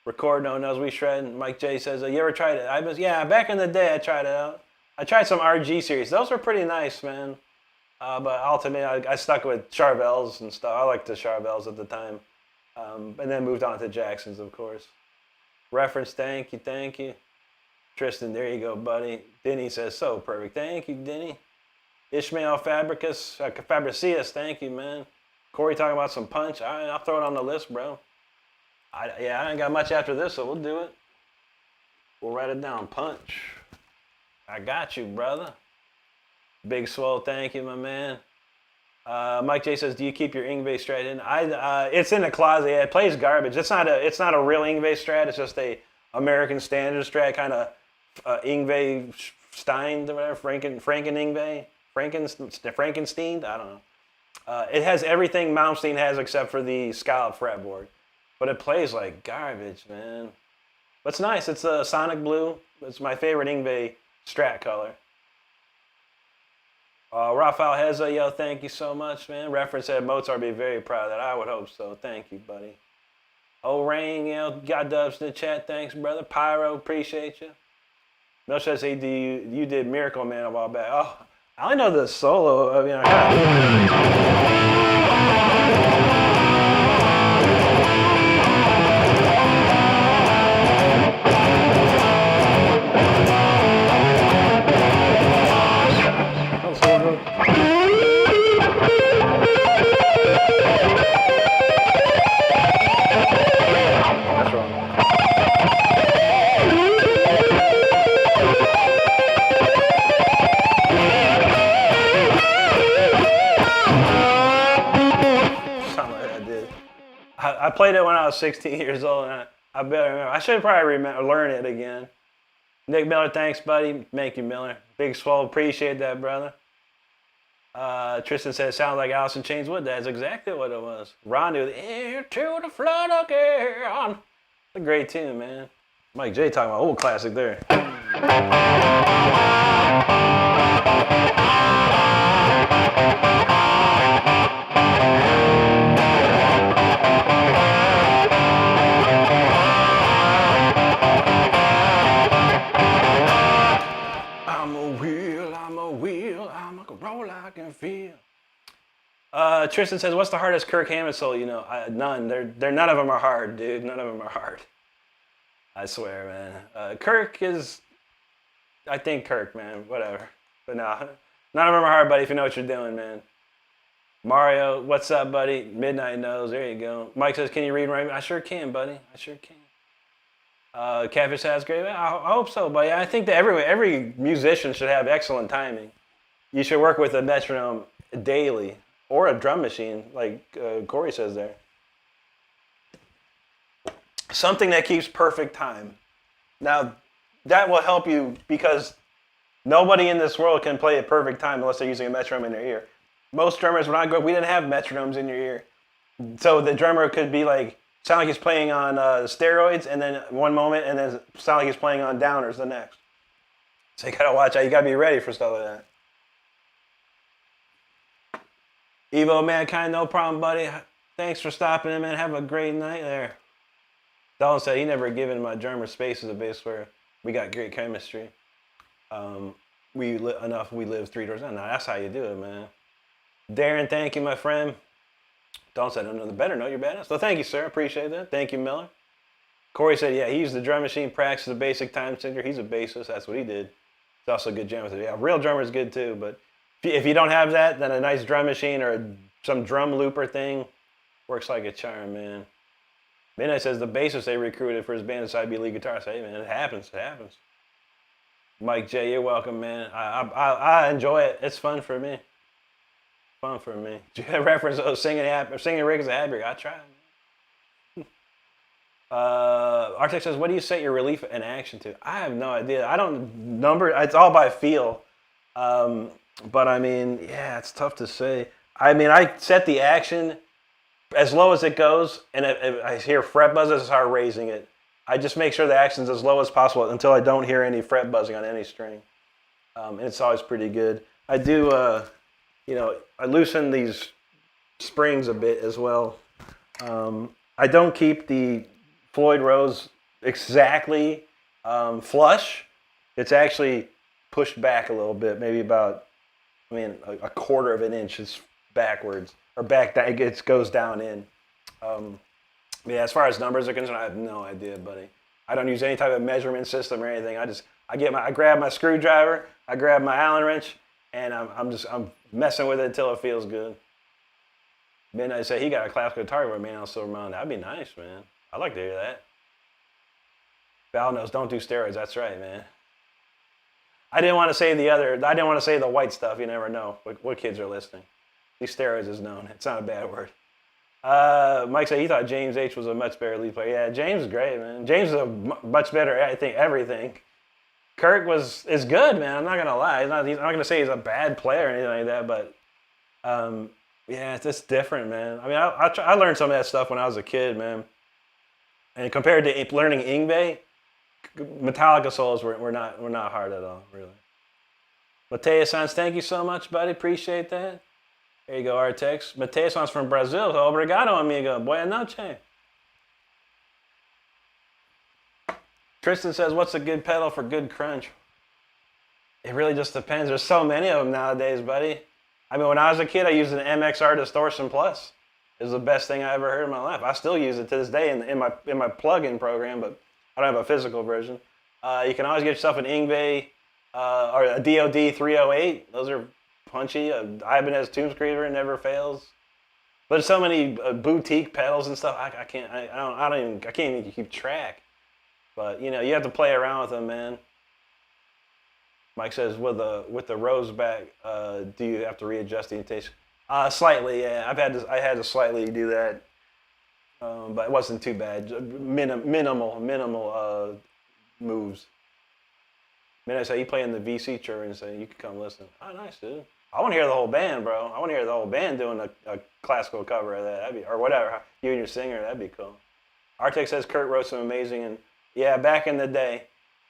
S1: Record No Knows We Shred. Mike J says, you ever tried it? Yeah, back in the day, I tried it out. I tried some RG series. Those were pretty nice, man. But ultimately, I stuck with Charvels and stuff. I liked the Charvels at the time. And then moved on to Jacksons, of course. Reference, thank you. Tristan, there you go, buddy. Denny says, so perfect. Thank you, Denny. Ishmael Fabricius, thank you, man. Corey talking about some Punch. I'll throw it on the list, bro. I ain't got much after this, so we'll do it. We'll write it down. Punch. I got you, brother. Big Swole, thank you, my man. Mike J says, do you keep your Yngwie Strat in? It's in the closet. Yeah, it plays garbage. It's not a real Yngwie Strat. It's just a American standard Strat, kind of Yngwie Stein or whatever, Frankenstein. I don't know. It has everything Malmsteen has except for the scallop fretboard, but it plays like garbage, man. But it's nice. It's a Sonic Blue. It's my favorite Yngwie Strat color. Rafael Heza, yo, thank you so much, man. Reference said Mozart be very proud of that. I would hope so. Thank you, buddy. Rain, got dubs in the chat. Thanks, brother. Pyro, appreciate you. No says, hey, you did Miracle Man a while back. Oh, I only know the solo. That's wrong. I played it when I was 16 years old, and I barely remember. I should probably learn it again. Nick Miller, thanks, buddy. Thank you, Miller. Big Swole, appreciate that, brother. Tristan said, sounds like Alice in Chains would. That's exactly what it was. Ron knew the air to the flood again. It's a great tune, man. Mike J talking about old classic there. I'm a roll I can feel. Tristan says, what's the hardest Kirk Hammett solo? You know, none. They're none of them are hard, dude. None of them are hard. I swear, man. Kirk is, I think Kirk, man. Whatever. But no, none of them are hard, buddy, if you know what you're doing, man. Mario, what's up, buddy? Midnight Knows. There you go. Mike says, can you read and write? I sure can, buddy. I sure can. Catfish has great. I hope so, buddy. I think that every musician should have excellent timing. You should work with a metronome daily or a drum machine, like Corey says there. Something that keeps perfect time. Now, that will help you because nobody in this world can play a perfect time unless they're using a metronome in their ear. Most drummers, when I grew up, we didn't have metronomes in your ear. So the drummer could be like, sound like he's playing on steroids and then one moment and then sound like he's playing on downers the next. So you gotta watch out. You gotta be ready for stuff like that. Evo Mankind, no problem, buddy. Thanks for stopping in, man. Have a great night there. Dalton said he never given my drummer space as a bass player. We got great chemistry. We live 3 doors down. Now that's how you do it, man. Darren, thank you, my friend. Dalton said, no, the better know you're badass. So thank you, sir. Appreciate that. Thank you, Miller. Corey said, yeah, he used the drum machine, practiced the basic time signature. He's a bassist. That's what he did. He's also a good jam with it. Yeah, real drummer is good too, but if you don't have that, then a nice drum machine or some drum looper thing works like a charm, man. Midnight says the bassist they recruited for his band decided to be a lead guitarist. Hey, man, it happens. It happens. Mike J, you're welcome, man. I enjoy it. It's fun for me. Fun for me. Reference singing Rick as a Hadberg. I try. Arctic says, what do you set your relief and action to? I have no idea. I don't number. It's all by feel. But I mean, yeah, it's tough to say. I mean, I set the action as low as it goes, and if I hear fret buzzes, I start raising it. I just make sure the action's as low as possible until I don't hear any fret buzzing on any string. And it's always pretty good. I do, I loosen these springs a bit as well. I don't keep the Floyd Rose exactly flush. It's actually pushed back a little bit, maybe about, a quarter of an inch is backwards, or back down, it goes down in. Yeah, as far as numbers are concerned, I have no idea, buddy. I don't use any type of measurement system or anything. I grab my screwdriver, I grab my Allen wrench, and I'm messing with it until it feels good. Midnight say he got a classical guitar where man on Silver Mountain. That'd be nice, man. I'd like to hear that. Val knows don't do steroids. That's right, man. I didn't want to say the white stuff. You never know what kids are listening. These steroids is known. It's not a bad word. Mike said he thought James H was a much better lead player. Yeah, James is great, man. James is a much better, I think, everything. Kirk is good, man. I'm not gonna lie. I'm not gonna say he's a bad player or anything like that, but yeah, it's just different, man. I mean, I learned some of that stuff when I was a kid, man. And compared to learning Yngwie, Metallica solos were not hard at all, really. Mateus Sanz, thank you so much, buddy. Appreciate that. There you go, Artex. Mateus Sanz from Brazil. So obrigado, amigo. Boa noche. Tristan says, what's a good pedal for good crunch? It really just depends. There's so many of them nowadays, buddy. I mean, when I was a kid, I used an MXR Distortion Plus. It was the best thing I ever heard in my life. I still use it to this day in my plug-in program, but I don't have a physical version. You can always get yourself an Yngwie or a DOD 308. Those are punchy. Ibanez Tomb Screamer never fails. But there's so many boutique pedals and stuff. I can't even keep track. But you have to play around with them, man. Mike says, with the Rose back, do you have to readjust the intonation? Slightly, yeah. I had to slightly do that. but it wasn't too bad. Minimal moves. I said, you play in the VC church and say, you can come listen. Oh, nice, dude. I want to hear the whole band, bro. I want to hear the whole band doing a classical cover of that. That'd be, or whatever. You and your singer, that'd be cool. Arctic says Kurt wrote some amazing, and yeah, back in the day,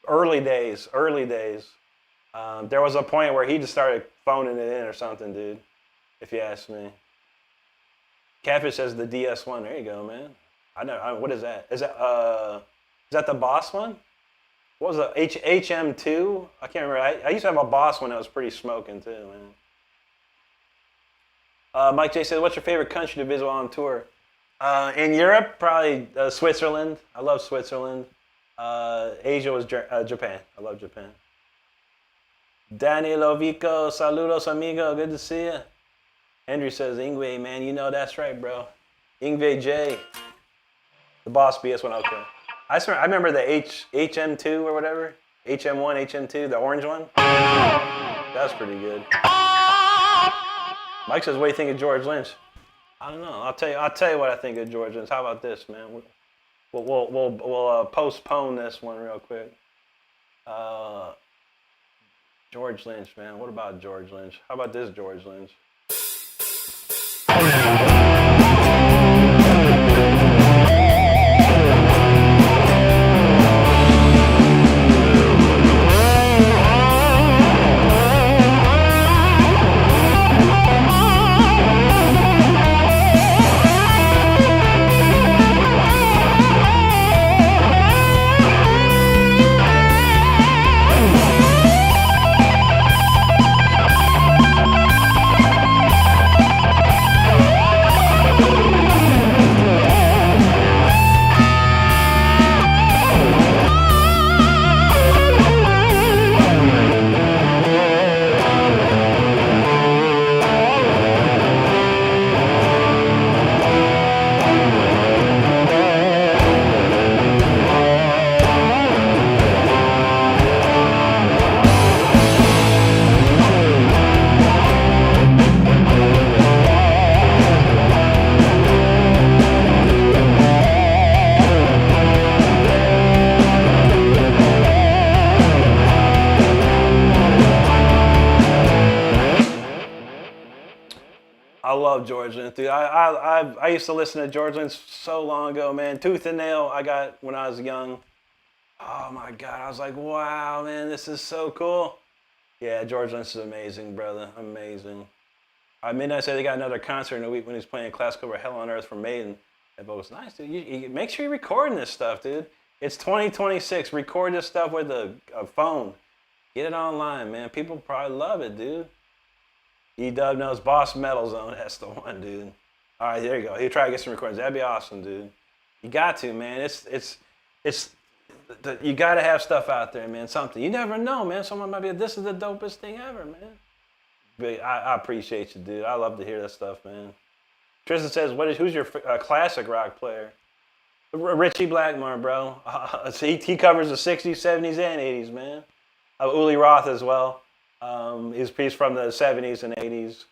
S1: early days. There was a point where he just started phoning it in or something, dude, if you ask me. Catfish says the DS1. There you go, man. I know. What is that? Is that the Boss one? What was it? HM2? I can't remember. I used to have a Boss one that was pretty smoking too, man. Mike J says, what's your favorite country to visit while on tour? In Europe, probably Switzerland. I love Switzerland. Asia was Japan. I love Japan. Danny Lovico, saludos amigo. Good to see you. Andrew says, Ingve, man, you know that's right, bro. Ingve J. The Boss BS1, okay. I remember the HM2 or whatever. HM1, HM2, the orange one. That was pretty good. Mike says, what do you think of George Lynch? I don't know. I'll tell you what I think of George Lynch. How about this, man? We'll postpone this one real quick. George Lynch, man. What about George Lynch? How about this George Lynch? I love George Lynch, dude. I used to listen to George Lynch so long ago, man. Tooth and Nail I got when I was young. Oh my God, I was like, wow, man, this is so cool. Yeah, George Lynch is amazing, brother, amazing. Midnight said they got another concert in a week when he's playing classical over Hell on Earth for Maiden. That was nice, dude. You make sure you're recording this stuff, dude. It's 2026. Record this stuff with a phone. Get it online, man. People probably love it, dude. E-Dub knows Boss Metal Zone. That's the one, dude. All right, there you go. He'll try to get some recordings. That'd be awesome, dude. You got to, man. You got to have stuff out there, man. Something. You never know, man. Someone might be, this is the dopest thing ever, man. But I appreciate you, dude. I love to hear that stuff, man. Tristan says, who's your classic rock player? Richie Blackmore, bro. He covers the 60s, 70s, and 80s, man. Uli Roth as well. He's from the 70s and 80s,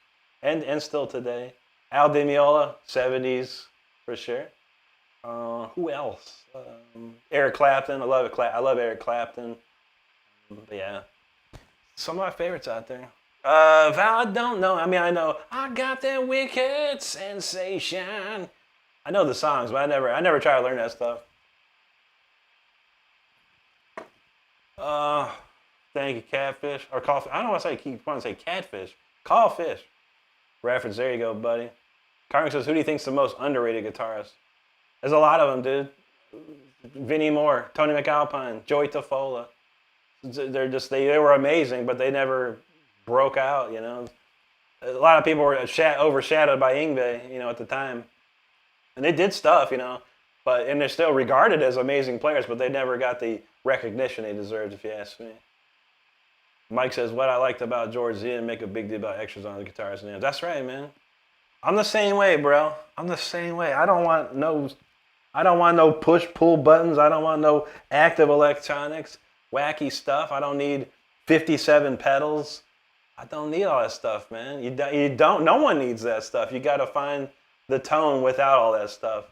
S1: and still today. Al Di Meola, 70s for sure. Who else? Eric Clapton. I love Eric Clapton. But yeah, some of my favorites out there. Val, I don't know. I mean, I know I got that wicked sensation. I know the songs, but I never try to learn that stuff. Thank you, Catfish. Or Callfish. I don't want to say Catfish. Callfish. Reference. There you go, buddy. Carmen says, who do you think's the most underrated guitarist? There's a lot of them, dude. Vinnie Moore, Tony McAlpine, Joey Tafola. They were amazing, but they never broke out, you know. A lot of people were overshadowed by Yngwie, you know, at the time. And they did stuff, you know, and they're still regarded as amazing players, but they never got the recognition they deserved, if you ask me. Mike says, what I liked about George, he didn't make a big deal about extras on the guitars and amps. That's right, man. I'm the same way, bro. I'm the same way. I don't want no push-pull buttons. I don't want no active electronics, wacky stuff. I don't need 57 pedals. I don't need all that stuff, man. You don't. No one needs that stuff. You got to find the tone without all that stuff.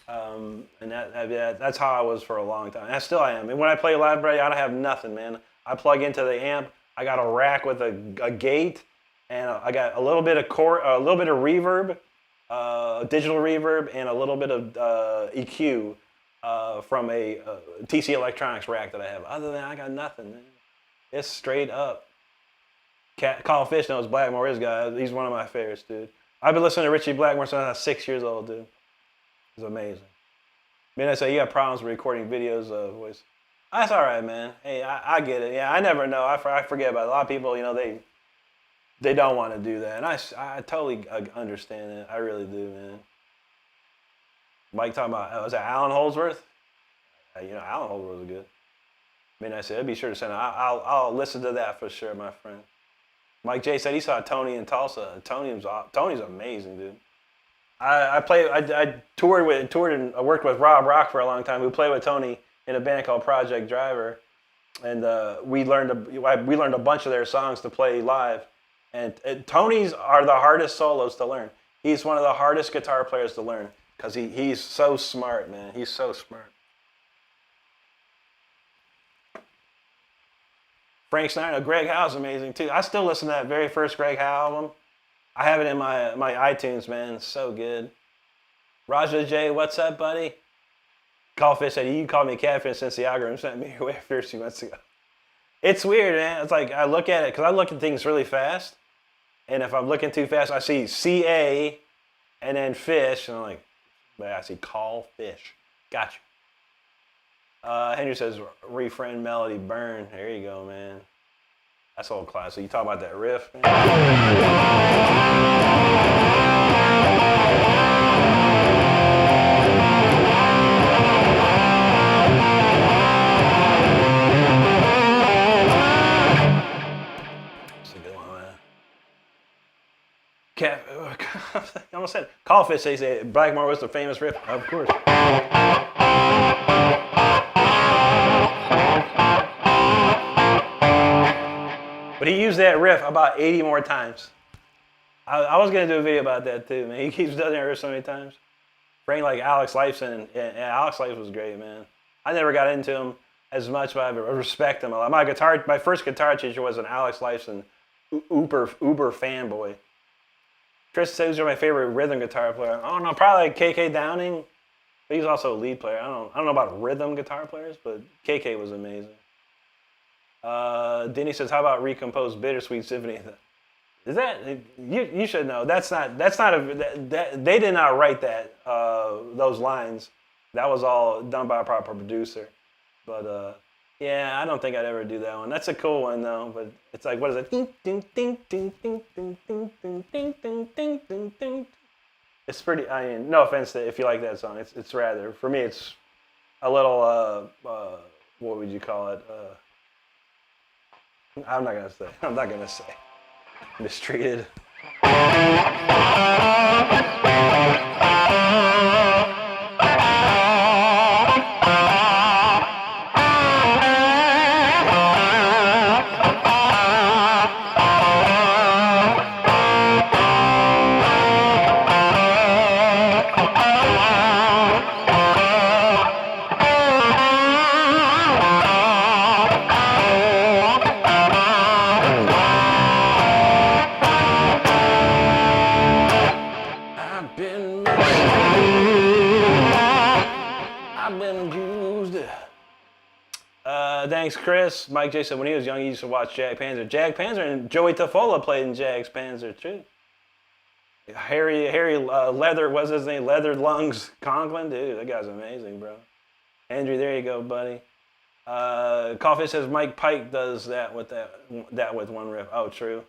S1: And that's how I was for a long time. I am. And when I play live, buddy, I don't have nothing, man. I plug into the amp. I got a rack with a gate, and I got a little bit of reverb, digital reverb, and a little bit of EQ from a TC Electronics rack that I have. Other than that, I got nothing, man. It's straight up. Call Fish knows Blackmore is guy. He's one of my favorites, dude. I've been listening to Richie Blackmore since I was 6 years old, dude. It's amazing. Man, I say you got problems with recording videos of voice. That's all right, man. Hey, I get it. Yeah, I never know. I forget about it. A lot of people, they don't want to do that, and I totally understand it. I really do, man. Mike talking about was that Alan Holdsworth? Alan Holdsworth was good. Man, I said I'd be sure to send it. I'll listen to that for sure, my friend. Mike J said he saw Tony in Tulsa. Tony's amazing, dude. I toured and I worked with Rob Rock for a long time, who played with Tony in a band called Project Driver, and we learned a bunch of their songs to play live. And Tony's are the hardest solos to learn. He's one of the hardest guitar players to learn because he's so smart, man. He's so smart. Frank Snyder, Greg Howe's amazing too. I still listen to that very first Greg Howe album. I have it in my iTunes, man. It's so good. Raja J, what's up, buddy? Callfish said, you called me catfish since the algorithm sent me away 13 months ago. It's weird, man. It's like I look at it, because I look at things really fast. And if I'm looking too fast, I see CA and then fish. And I'm like, but I see call fish. Gotcha. Henry says, refriend melody burn. There you go, man. That's old classic. You talk about that riff, man. That's a good one, man. I almost said Callfish. They say Blackmore was the famous riff. Of course. But he used that riff about 80 more times. I was going to do a video about that too, man. He keeps doing that riff so many times. Bring like Alex Lifeson, and Alex Lifeson was great, man. I never got into him as much, but I respect him a lot. My first guitar teacher was an Alex Lifeson uber fanboy. Tristan says he's my favorite rhythm guitar player. I don't know, probably like KK Downing. But he's also a lead player. I don't know about rhythm guitar players, but KK was amazing. Denny says, "How about recomposed Bittersweet Symphony?" Is that you should know? They did not write that those lines. That was all done by a proper producer. But yeah, I don't think I'd ever do that one. That's a cool one though. But it's like, what is it? Ding ding ding ding ding ding ding ding ding ding ding ding ding. It's pretty. I mean, no offense to if you like that song. It's rather, for me, it's a little what would you call it? I'm not gonna say. Mistreated. Thanks, Chris. Mike J said when he was young, he used to watch Jag Panzer. Jag Panzer and Joey Tafola played in Jag's Panzer too. Harry Leather, what's his name? Leather Lungs Conklin, dude, that guy's amazing, bro. Andrew, there you go, buddy. Coffee says Mike Pike does that with one riff. Oh, true.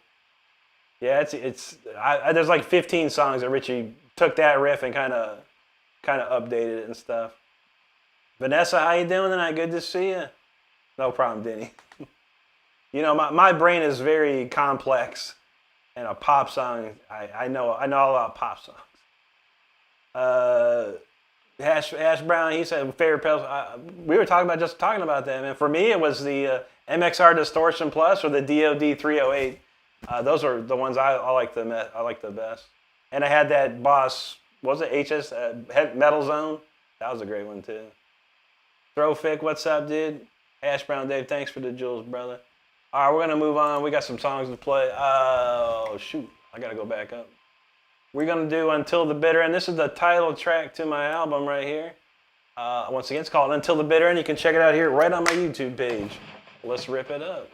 S1: Yeah, there's like 15 songs that Richie took that riff and kind of updated it and stuff. Vanessa, how you doing tonight? Good to see you. No problem, Denny. You know, my brain is very complex, and a pop song, I know a lot of pop songs. Ash Brown, he said favorite pedals. We were talking about that, man. For me, it was the MXR Distortion Plus or the DOD 308. Those are the ones I like the best. And I had that Boss, what was it, HS Metal Zone That was a great one too. Throwfic, what's up, dude? Ash Brown Dave, thanks for the jewels, brother. All right, we're gonna move on. We got some songs to play. Oh shoot, I gotta go back up. We're gonna do Until the Bitter End. This is the title track to my album right here. Once again, it's called Until the Bitter End. You can check it out here right on my YouTube page. Let's rip it up.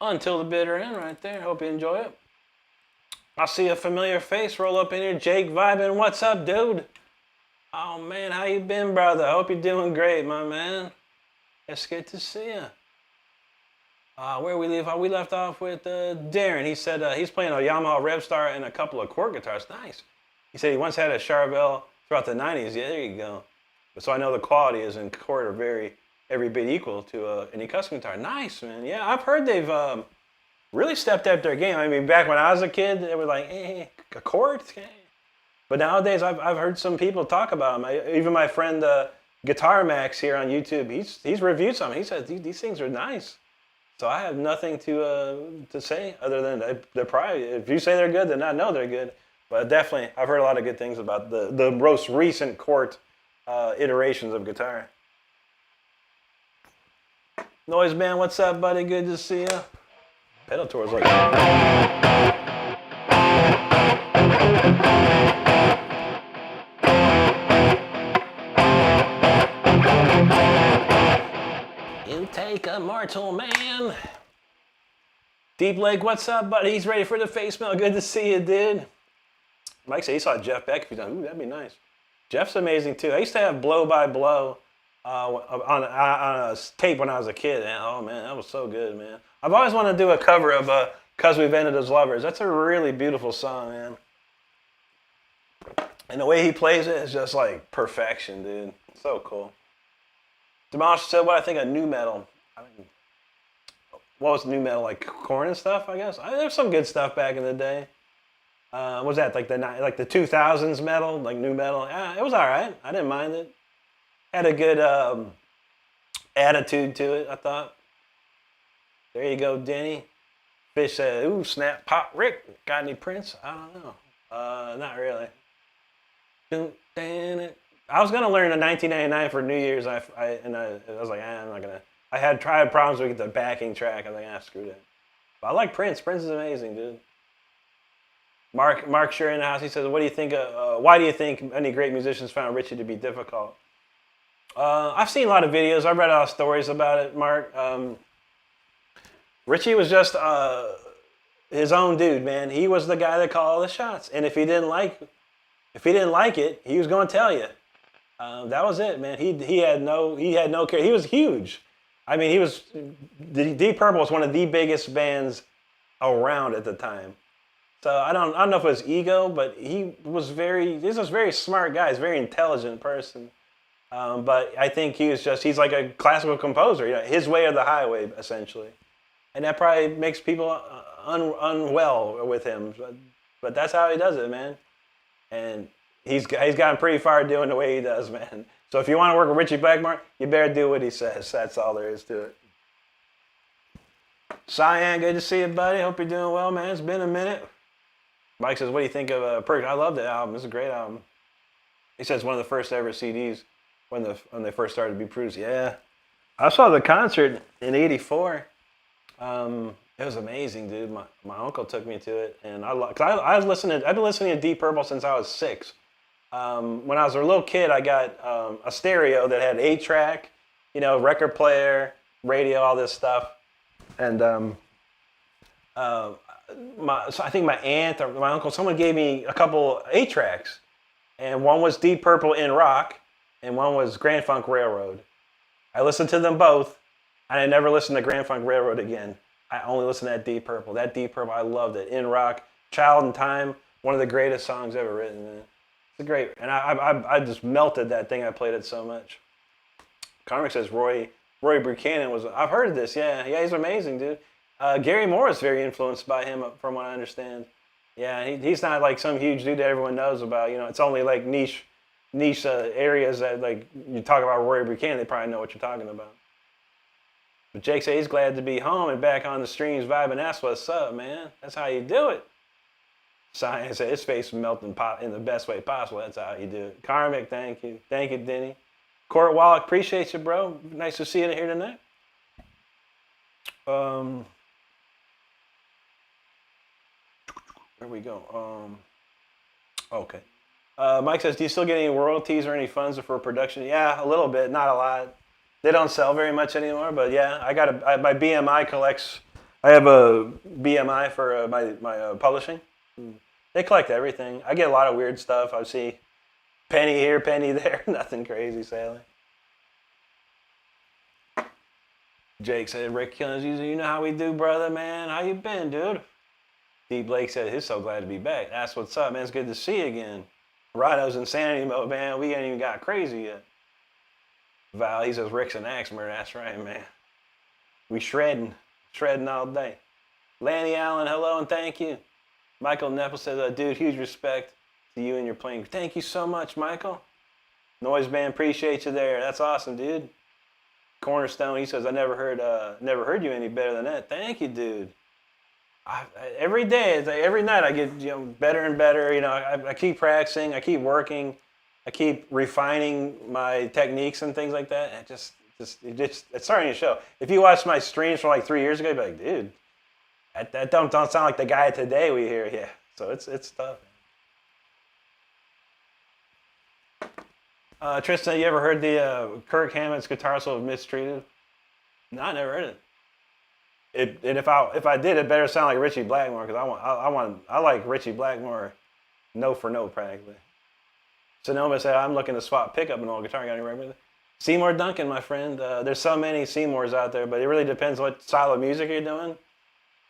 S1: Until the Bitter End right there. Hope you enjoy it. I see a familiar face roll up in here. Jake vibing. What's up, dude? Oh, man. How you been, brother? I hope you're doing great, my man. It's good to see you. Where we leave? We left off with Darren. He said he's playing a Yamaha Revstar and a couple of Korg guitars. Nice. He said he once had a Charvel throughout the 90s. Yeah, there you go. So I know the quality is in Korg are very, every bit equal to any custom guitar. Nice, man. Yeah, I've heard they've really stepped up their game. I mean, back when I was a kid, they were like, a chord? But nowadays, I've heard some people talk about them. Even my friend Guitar Max here on YouTube, he's reviewed some. He says these things are nice. So I have nothing to say other than they're probably, if you say they're good, then I know they're good. But definitely, I've heard a lot of good things about the most recent Cort iterations of guitar. Noise Man, what's up, buddy? Good to see you. Pedal tours like you take a mortal man. Deep Lake, what's up, buddy? He's ready for the face melt. Good to see you, dude. Mike said he saw Jeff Beck. If he's done, ooh, that'd be nice. Jeff's amazing too. I used to have Blow by Blow on a tape when I was a kid. And, oh man, that was so good, man. I've always wanted to do a cover of "Cause We've Ended as Lovers." That's a really beautiful song, man. And the way he plays it is just like perfection, dude. So cool. Demolished said, "What I think of new metal." I mean, what was new metal, like Korn and stuff? I guess there's some good stuff back in the day. What was that like the 2000s metal, like new metal? Yeah, it was all right. I didn't mind it. Had a good attitude to it, I thought. There you go, Denny. Fish said, "Ooh, snap, pop, Rick. Got any Prince?" I don't know. Not really. I was gonna learn a 1999 for New Year's. I was like, I'm not gonna. I had tried problems with the backing track. I was like, screw that. But I like Prince. Prince is amazing, dude. Mark Sure in the house. He says, "What do you think? Why do you think any great musicians found Richie to be difficult?" I've seen a lot of videos. I've read a lot of stories about it, Mark. Richie was just his own dude, man. He was the guy that called all the shots, and if he didn't like it, he was going to tell you. That was it, man. He had no care. He was huge. I mean, Deep Purple was one of the biggest bands around at the time. So I don't know if it was ego, but he's a very smart guy. He's a very intelligent person. But I think he's like a classical composer, his way or the highway, essentially. And that probably makes people unwell with him. But that's how he does it, man. And he's gotten pretty far doing the way he does, man. So if you want to work with Richie Blackmore, you better do what he says. That's all there is to it. Cyan, good to see you, buddy. Hope you're doing well, man. It's been a minute. Mike says, "What do you think of Perk?" I love the album. It's a great album. He says one of the first ever CDs when they first started to be produced. Yeah, I saw the concert in '84. It was amazing, dude. My uncle took me to it, and I've been listening to Deep Purple since I was 6. When I was a little kid, I got a stereo that had 8-track, record player, radio, all this stuff, and so I think my aunt or my uncle, someone gave me a couple 8-tracks, and one was Deep Purple in rock, and one was Grand Funk Railroad. I listened to them both, and I never listened to Grand Funk Railroad again. I only listened to that Deep Purple. That Deep Purple, I loved it. In rock, Child in Time, one of the greatest songs ever written, man. It's great, and I just melted that thing. I played it so much. Carmick says Roy Buchanan was. I've heard of this. Yeah, he's amazing, dude. Gary Moore is very influenced by him, from what I understand. Yeah, he's not like some huge dude that everyone knows about. It's only like niche areas that, like, you talk about Roy Buchanan, they probably know what you're talking about. But Jake said he's glad to be home and back on the streams vibing. That's what's up, man. That's how you do it. Science said his face melting in the best way possible. That's how you do it. Karmic, thank you. Thank you, Denny. Court Wallach, appreciate you, bro. Nice to see you here tonight. Where we go? Okay. Mike says, do you still get any royalties or any funds for production? Yeah, a little bit, not a lot. They don't sell very much anymore, but yeah, my BMI collects. I have a BMI for my publishing. They collect everything. I get a lot of weird stuff. I see penny here, penny there, nothing crazy, Sally. Jake said, Rick Killings, you know how we do, brother, man. How you been, dude? D. Blake said, he's so glad to be back. That's what's up, man. It's good to see you again. Rhino's insanity mode, man. We ain't even got crazy yet. Val, he says Rick's an axe murder. That's right, man. We shredding all day. Lanny Allen, hello and thank you. Michael Nepple says, dude, huge respect to you and your playing. Thank you so much, Michael. Noise Band, appreciate you there. That's awesome, dude. Cornerstone, he says, I never heard you any better than that. Thank you, dude. Every day, every night, I get better and better. I keep practicing, I keep working, I keep refining my techniques and things like that. And it's starting to show. If you watch my streams from like 3 years ago, you'd be like, dude, that don't sound like the guy today we hear. Yeah, so it's tough. Tristan, you ever heard the Kirk Hammett's guitar solo Mistreated? No, I never heard it. And if I did, it better sound like Richie Blackmore because I like Richie Blackmore, note for note practically. Sonoma said I'm looking to swap pickup and old guitar. Got any right with it? Seymour Duncan, my friend. There's so many Seymours out there, but it really depends what style of music you're doing.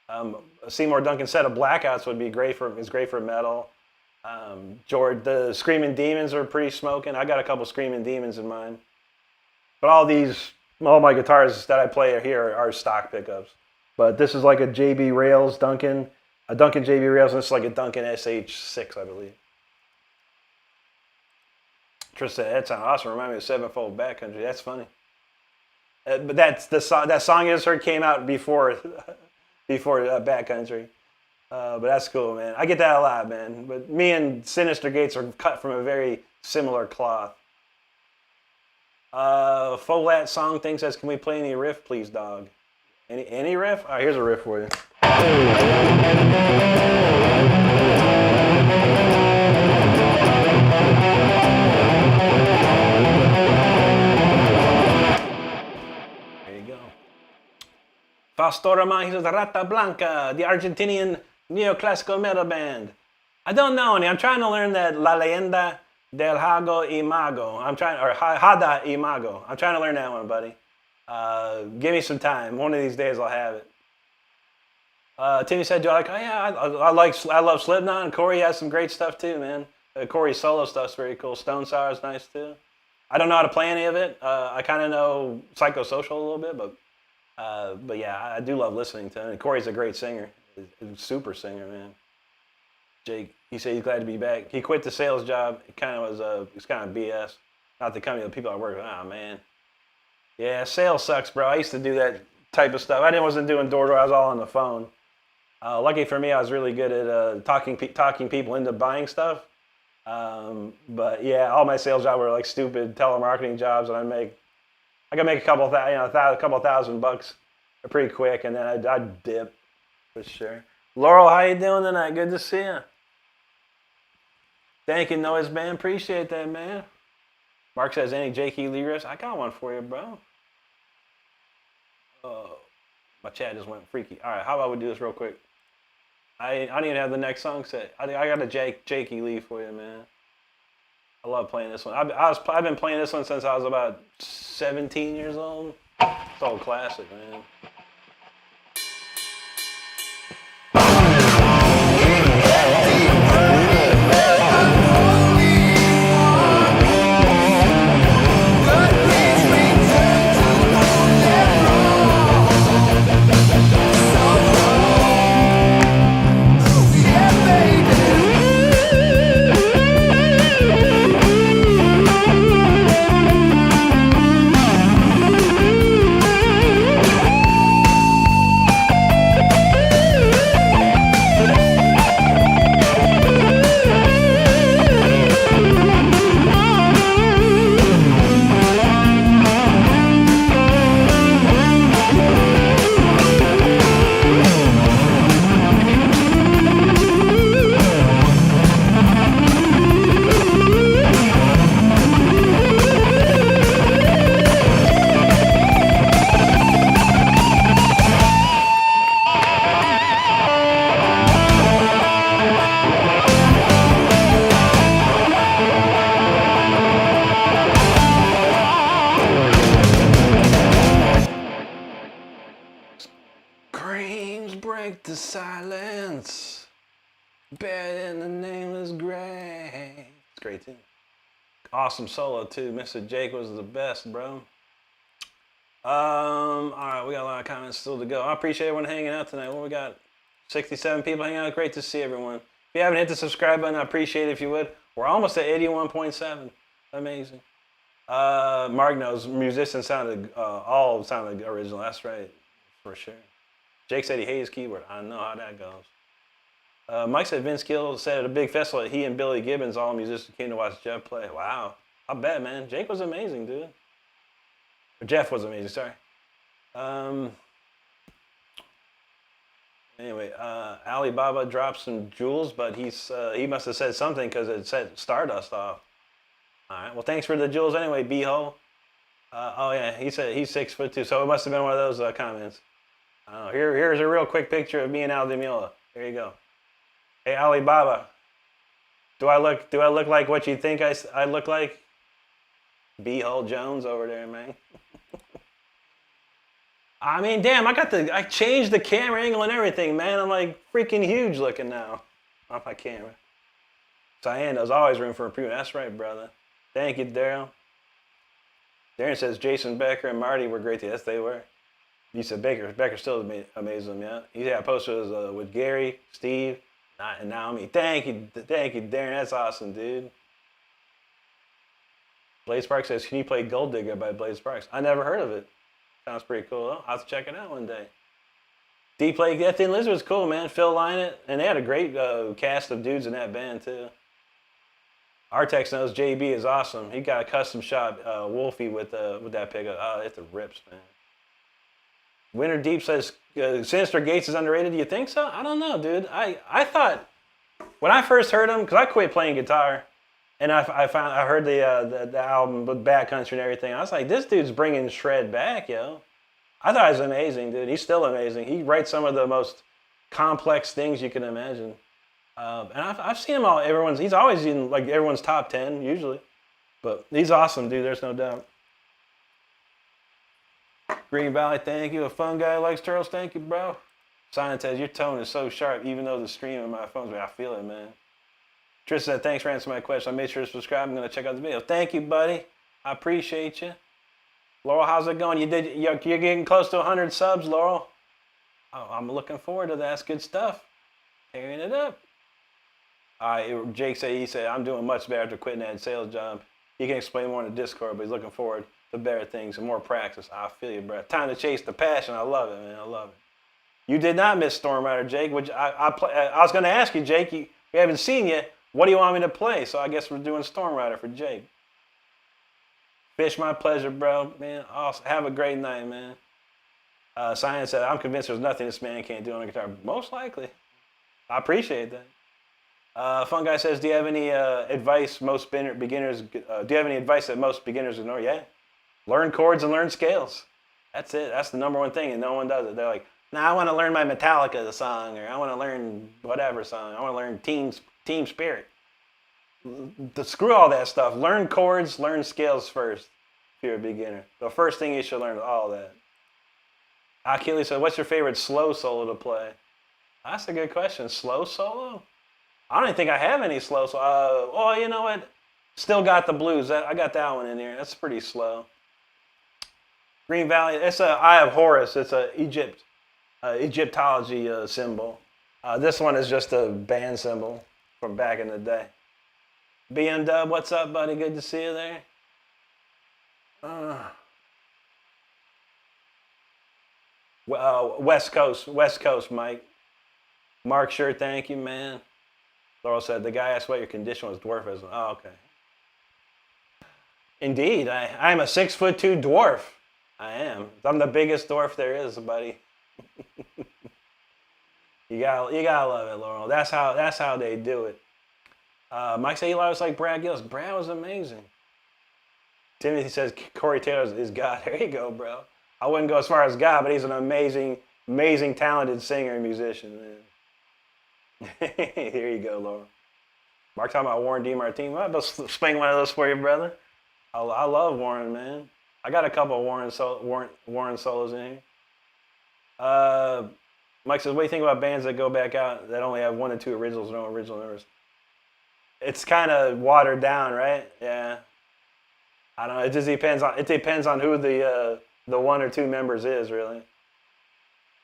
S1: A Seymour Duncan set of Blackouts would be great for metal. George, the Screaming Demons are pretty smoking. I got a couple Screaming Demons in mind. But all my guitars that I play here are stock pickups. But this is like a JB Rails Duncan, a Duncan JB Rails, and this is like a Duncan SH6, I believe. Tristan, that sounds awesome. Remind me of Sevenfold Backcountry. That's funny. But that's the song. That song you just heard came out before Backcountry. But that's cool, man. I get that a lot, man. But me and Sinister Gates are cut from a very similar cloth. Folat Song thing says, can we play any riff, please, dog? Any riff? All right, here's a riff for you. There you go. Faustora, he says, Rata Blanca, the Argentinian neoclassical metal band. I don't know any. I'm trying to learn that La Leyenda del Hago y Mago. Hada y Mago. I'm trying to learn that one, buddy. Give me some time. One of these days I'll have it. Timmy said, I love Slipknot, and Corey has some great stuff too, man. Corey's solo stuff's very cool. Stone Sour is nice too. I don't know how to play any of it. I kind of know Psychosocial a little bit, but yeah, I do love listening to him. And Corey's a great singer. He's a super singer, man. Jake, he said he's glad to be back. He quit the sales job. It kind of was it's kind of BS. Not the company, the people I work with. Oh man. Yeah, sales sucks, bro. I used to do that type of stuff. I wasn't doing door-to-door. I was all on the phone. Lucky for me, I was really good at talking people into buying stuff. But yeah, all my sales jobs were like stupid telemarketing jobs, and I could make a couple $1,000 pretty quick, and then I'd dip for sure. Laurel, how you doing tonight? Good to see you. Thank you, Noise Band. Appreciate that, man. Mark says, any J.K. Lee riffs? I got one for you, bro. My chat just went freaky. All right, how about we do this real quick? I don't even have the next song set. I got a J.K. Lee for you, man. I love playing this one. I've been playing this one since I was about 17 years old. It's all classic, man. Break the silence, buried in the nameless grave. It's great too. Awesome solo too. Mr. Jake was the best, bro. All right, we got a lot of comments still to go. I appreciate everyone hanging out tonight. What we got? 67 people hanging out. Great to see everyone. If you haven't hit the subscribe button, I appreciate it if you would. We're almost at 81.7. Amazing. Mark knows musicians sounded all sounded original. That's right, for sure. Jake said he hates keyboard. I know how that goes. Mike said Vince Gill said at a big festival that he and Billy Gibbons, all musicians, came to watch Jeff play. Wow. I bet, man. Jake was amazing, dude. Or Jeff was amazing, sorry. Anyway, Alibaba dropped some jewels, but he must have said something because it said Stardust off. All right. Well, thanks for the jewels anyway, B-Ho. Oh, yeah. He said he's 6'2", so it must have been one of those comments. Here's a real quick picture of me and Al DeMiola. There you go. Hey, Alibaba. Do I look like what you think I look like? B-Hole Jones over there, man. I mean, damn, I changed the camera angle and everything, man. I'm like freaking huge looking now on my camera. Cyan, there's always room for improvement. That's right, brother. Thank you, Daryl. Darren says Jason Becker and Marty were great. Yes, they were. You said Becker still amazing, yeah. He had posters with Gary, Steve, and Naomi. Thank you, Darren. That's awesome, dude. Blaze Sparks says, can you play Gold Digger by Blaze Sparks? I never heard of it. Sounds pretty cool, though. I'll have to check it out one day. D played That Thin Lizard was cool, man. Phil Lynott, and they had a great cast of dudes in that band, too. Artex knows JB is awesome. He got a custom shot Wolfie with that pickup. Oh, it's the rips, man. Winter Deep says Sinister Gates is underrated. Do you think so? I don't know, dude. I thought when I first heard him, because I quit playing guitar, and I heard the album with Bad Country and everything. I was like, this dude's bringing shred back, yo. I thought he was amazing, dude. He's still amazing. He writes some of the most complex things you can imagine. And I've seen him all. He's always in like everyone's top 10 usually, but he's awesome, dude. There's no doubt. Green Valley, thank you. A fun guy likes turtles, thank you, bro. Simon says your tone is so sharp, even though the stream on my phone's. I feel it, man. Tristan said thanks for answering my question. I made sure to subscribe. I'm gonna check out the video. Thank you, buddy. I appreciate you. Laurel, how's it going? You're getting close to 100 subs, Laurel. Oh, I'm looking forward to that. That's good stuff. Tearing it up. Jake said, I'm doing much better after quitting that sales job. He can explain more in the Discord, but he's looking forward to better things and more practice. I feel you, bro. Time to chase the passion. I love it, man. I love it. You did not miss Storm Rider, Jake. Which I was going to ask you, Jake. We haven't seen you. What do you want me to play? So I guess we're doing Storm Rider for Jake. Fish, my pleasure, bro. Man, awesome. Have a great night, man. Science said, I'm convinced there's nothing this man can't do on a guitar. Most likely. I appreciate that. Fun Guy says, do you have any advice most beginners? Do you have any advice that most beginners ignore? Yeah, learn chords and learn scales. That's it. That's the number one thing, and no one does it. They're like, nah, I want to learn my Metallica song, or I want to learn whatever song. I want to learn Team Spirit. Screw all that stuff. Learn chords, learn scales first. If you're a beginner, the first thing you should learn is all that. Achilles said, what's your favorite slow solo to play? That's a good question. Slow solo? I don't even think I have any slow. Oh, you know what? Still Got the Blues. I got that one in here. That's pretty slow. Green Valley. It's a Eye of Horus. It's a Egyptology symbol. This one is just a band symbol from back in the day. BM Dub, what's up, buddy? Good to see you there. West Coast, Mike. Mark, sure, thank you, man. Laurel said, the guy asked what your condition was, dwarfism. Oh, okay. Indeed, I'm a 6'2" dwarf. I am. I'm the biggest dwarf there is, buddy. you gotta love it, Laurel. That's how they do it. Mike said he was like Brad Gillis. Brad was amazing. Timothy says Corey Taylor is God. There you go, bro. I wouldn't go as far as God, but he's an amazing, talented singer and musician, man. Here you go, Laura. Mark talking about Warren DeMartini. I'll swing one of those for you, brother. I love Warren, man. I got a couple of Warren solos in here. Mike says, what do you think about bands that go back out that only have 1 or 2 originals, no original members? It's kind of watered down, right? Yeah. I don't know. It just depends on who the one or two members is, really.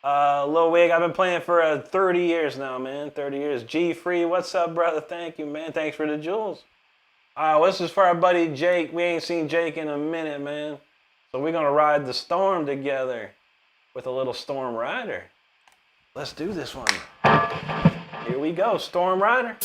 S1: Lil Wig, I've been playing for 30 years now, man. 30 years. G Free, what's up, brother? Thank you, man. Thanks for the jewels. Well, this is for our buddy Jake. We ain't seen Jake in a minute, man. So we're gonna ride the storm together with a little Storm Rider. Let's do this one. Here we go, Storm Rider.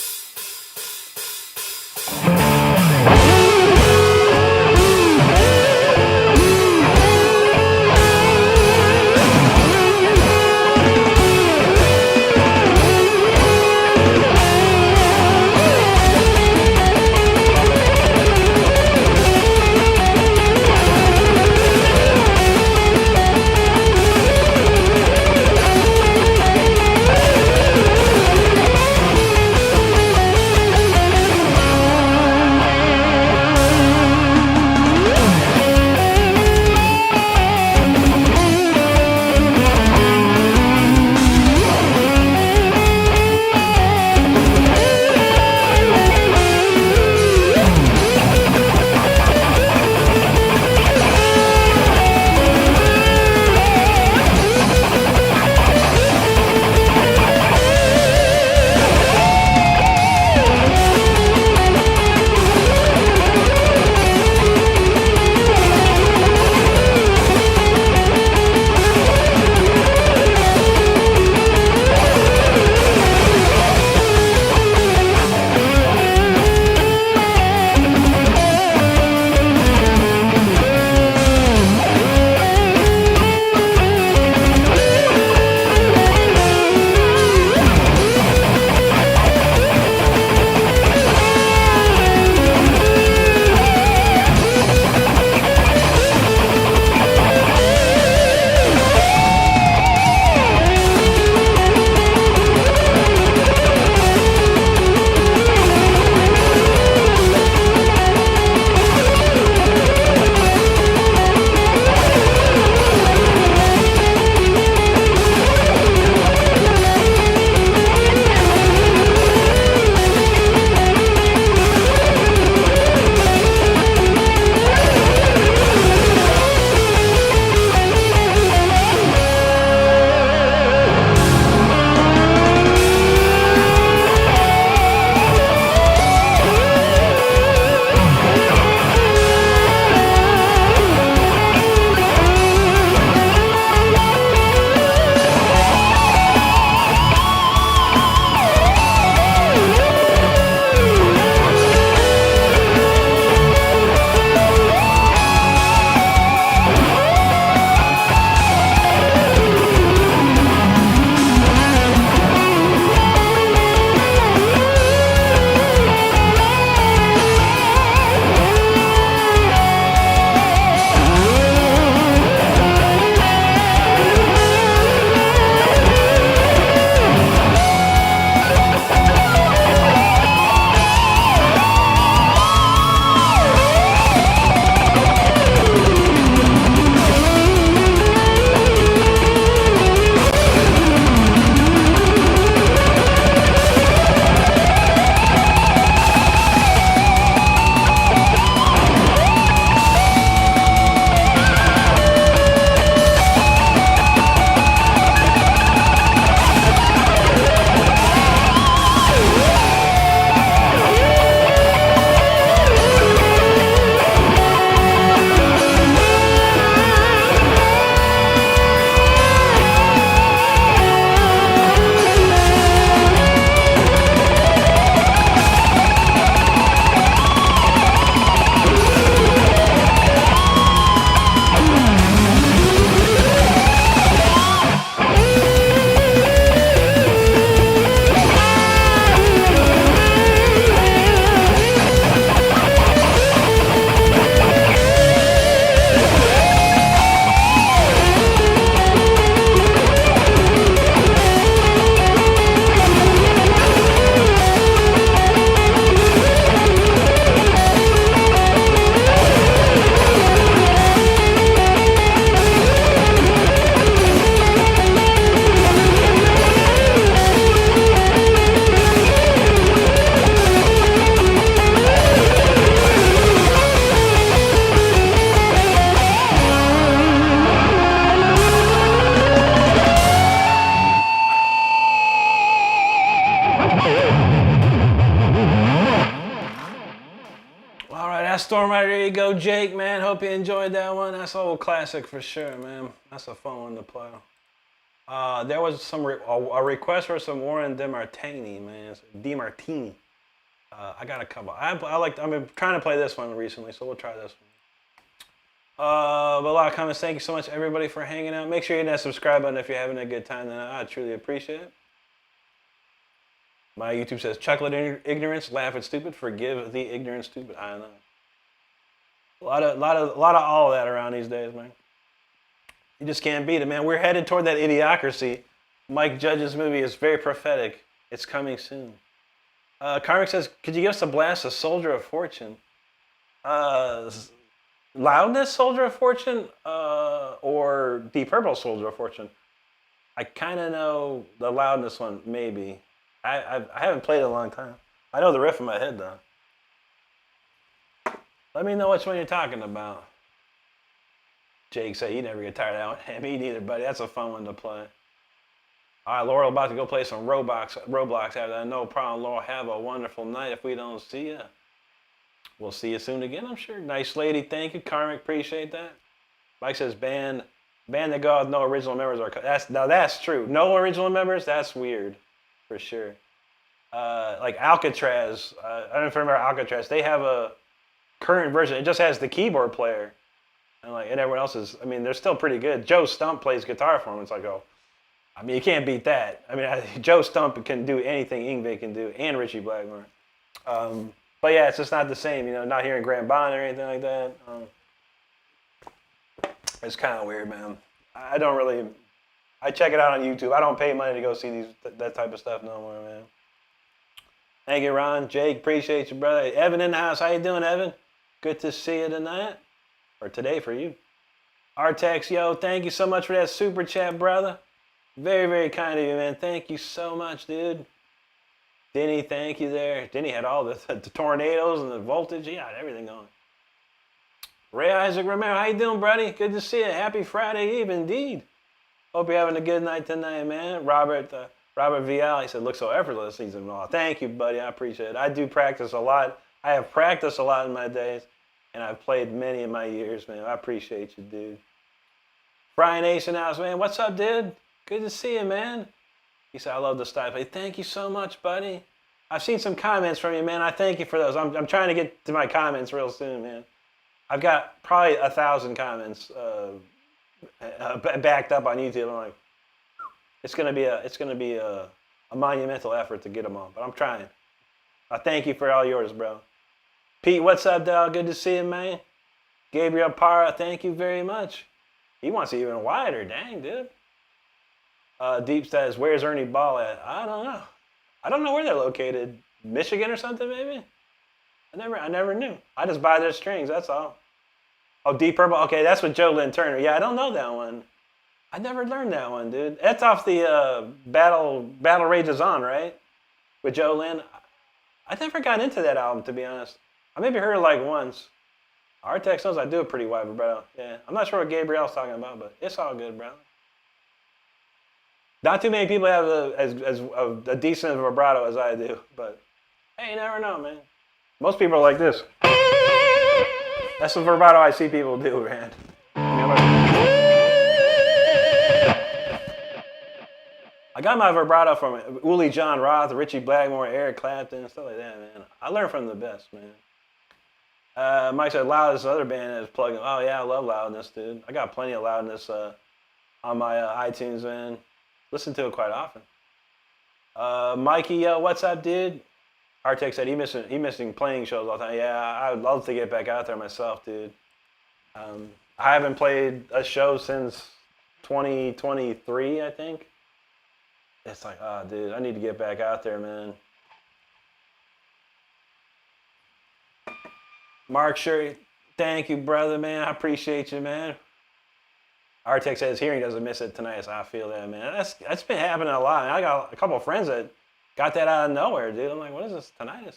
S1: All right, that Storm right there you go, Jake, man. Hope you enjoyed that one. That's an old classic for sure, man. That's a fun one to play. There was a request for some Warren DeMartini, man. DeMartini. I got a couple. I've been trying to play this one recently, so we'll try this one. But a lot of comments. Thank you so much, everybody, for hanging out. Make sure you hit that subscribe button if you're having a good time. Then I truly appreciate it. My YouTube says, chuckle at ignorance, laugh at stupid, forgive the ignorant stupid. I don't know. A lot of all of that around these days, man. You just can't beat it, man. We're headed toward that idiocracy. Mike Judge's movie is very prophetic. It's coming soon. Karmic says, could you give us a blast of Soldier of Fortune? Loudness Soldier of Fortune or Deep Purple Soldier of Fortune? I kind of know the Loudness one, maybe. I haven't played it in a long time. I know the riff in my head, though. Let me know which one you're talking about. Jake said he never get tired of that one. Me neither, buddy. That's a fun one to play. All right, Laurel about to go play some Roblox after that. No problem, Laurel. Have a wonderful night. If we don't see you, we'll see you soon again, I'm sure. Nice lady. Thank you, Karmic. Appreciate that. Mike says band that go with no original members are. That's true. No original members. That's weird, for sure. Like Alcatraz. I don't know if you remember Alcatraz. They have a current version. It just has the keyboard player, and everyone else is. I mean, they're still pretty good. Joe Stump plays guitar for them. It's like, oh, I mean, you can't beat that. I mean, Joe Stump can do anything Yngwie can do, and Richie Blackmore. But yeah, it's just not the same. You know, not hearing Graham Bond or anything like that. It's kind of weird, man. I check it out on YouTube. I don't pay money to go see that type of stuff no more, man. Thank you, Ron. Jake, appreciate you, brother. Evan in the house. How you doing, Evan? Good to see you tonight. Or today for you. Artex, yo, thank you so much for that super chat, brother. Very, very kind of you, man. Thank you so much, dude. Denny, thank you there. Denny had all the tornadoes and the voltage. He had everything going. Ray Isaac Romero, how you doing, buddy? Good to see you. Happy Friday Eve, indeed. Hope you're having a good night tonight, man. Robert Vial, he said, looks so effortless. He's involved. Thank you, buddy. I appreciate it. I do practice a lot. I have practiced a lot in my days, and I've played many in my years, man. I appreciate you, dude. Brian Nation House, man. What's up, dude? Good to see you, man. He said, I love the style. Hey, thank you so much, buddy. I've seen some comments from you, man. I thank you for those. I'm trying to get to my comments real soon, man. I've got probably 1,000 comments backed up on YouTube. I'm like, it's gonna be a monumental effort to get them all, but I'm trying. I thank you for all yours, bro. Pete, what's up, dog? Good to see you, man. Gabriel Parra, thank you very much. He wants it even wider. Dang, dude. Deep says, where's Ernie Ball at? I don't know. I don't know where they're located. Michigan or something, maybe? I never knew. I just buy their strings, that's all. Oh, Deep Purple. Okay, that's with Joe Lynn Turner. Yeah, I don't know that one. I never learned that one, dude. That's off the Battle Rages On, right? With Joe Lynn. I never got into that album, to be honest. I maybe heard it like once. Artex knows I do it pretty wide, bro. Yeah, I'm not sure what Gabriel's talking about, but it's all good, bro. Not too many people have a decent vibrato as I do, but hey, you never know, man. Most people are like this. That's the vibrato I see people do, man. I got my vibrato from Uli John Roth, Richie Blackmore, Eric Clapton, stuff like that, man. I learned from the best, man. Mike said, Loudness, other band is plugging. Oh, yeah, I love Loudness, dude. I got plenty of Loudness on my iTunes, man. Listen to it quite often. Mikey, yo, what's up, dude? Artex said he missing playing shows all the time. Yeah, I would love to get back out there myself, dude. I haven't played a show since 2023, I think. It's like, oh, dude, I need to get back out there, man. Mark Sherry, thank you, brother, man. I appreciate you, man. Artex says hearing doesn't miss it tonight, so I feel that, man. That's been happening a lot. I got a couple of friends that got that out of nowhere, dude. I'm like, what is this tinnitus?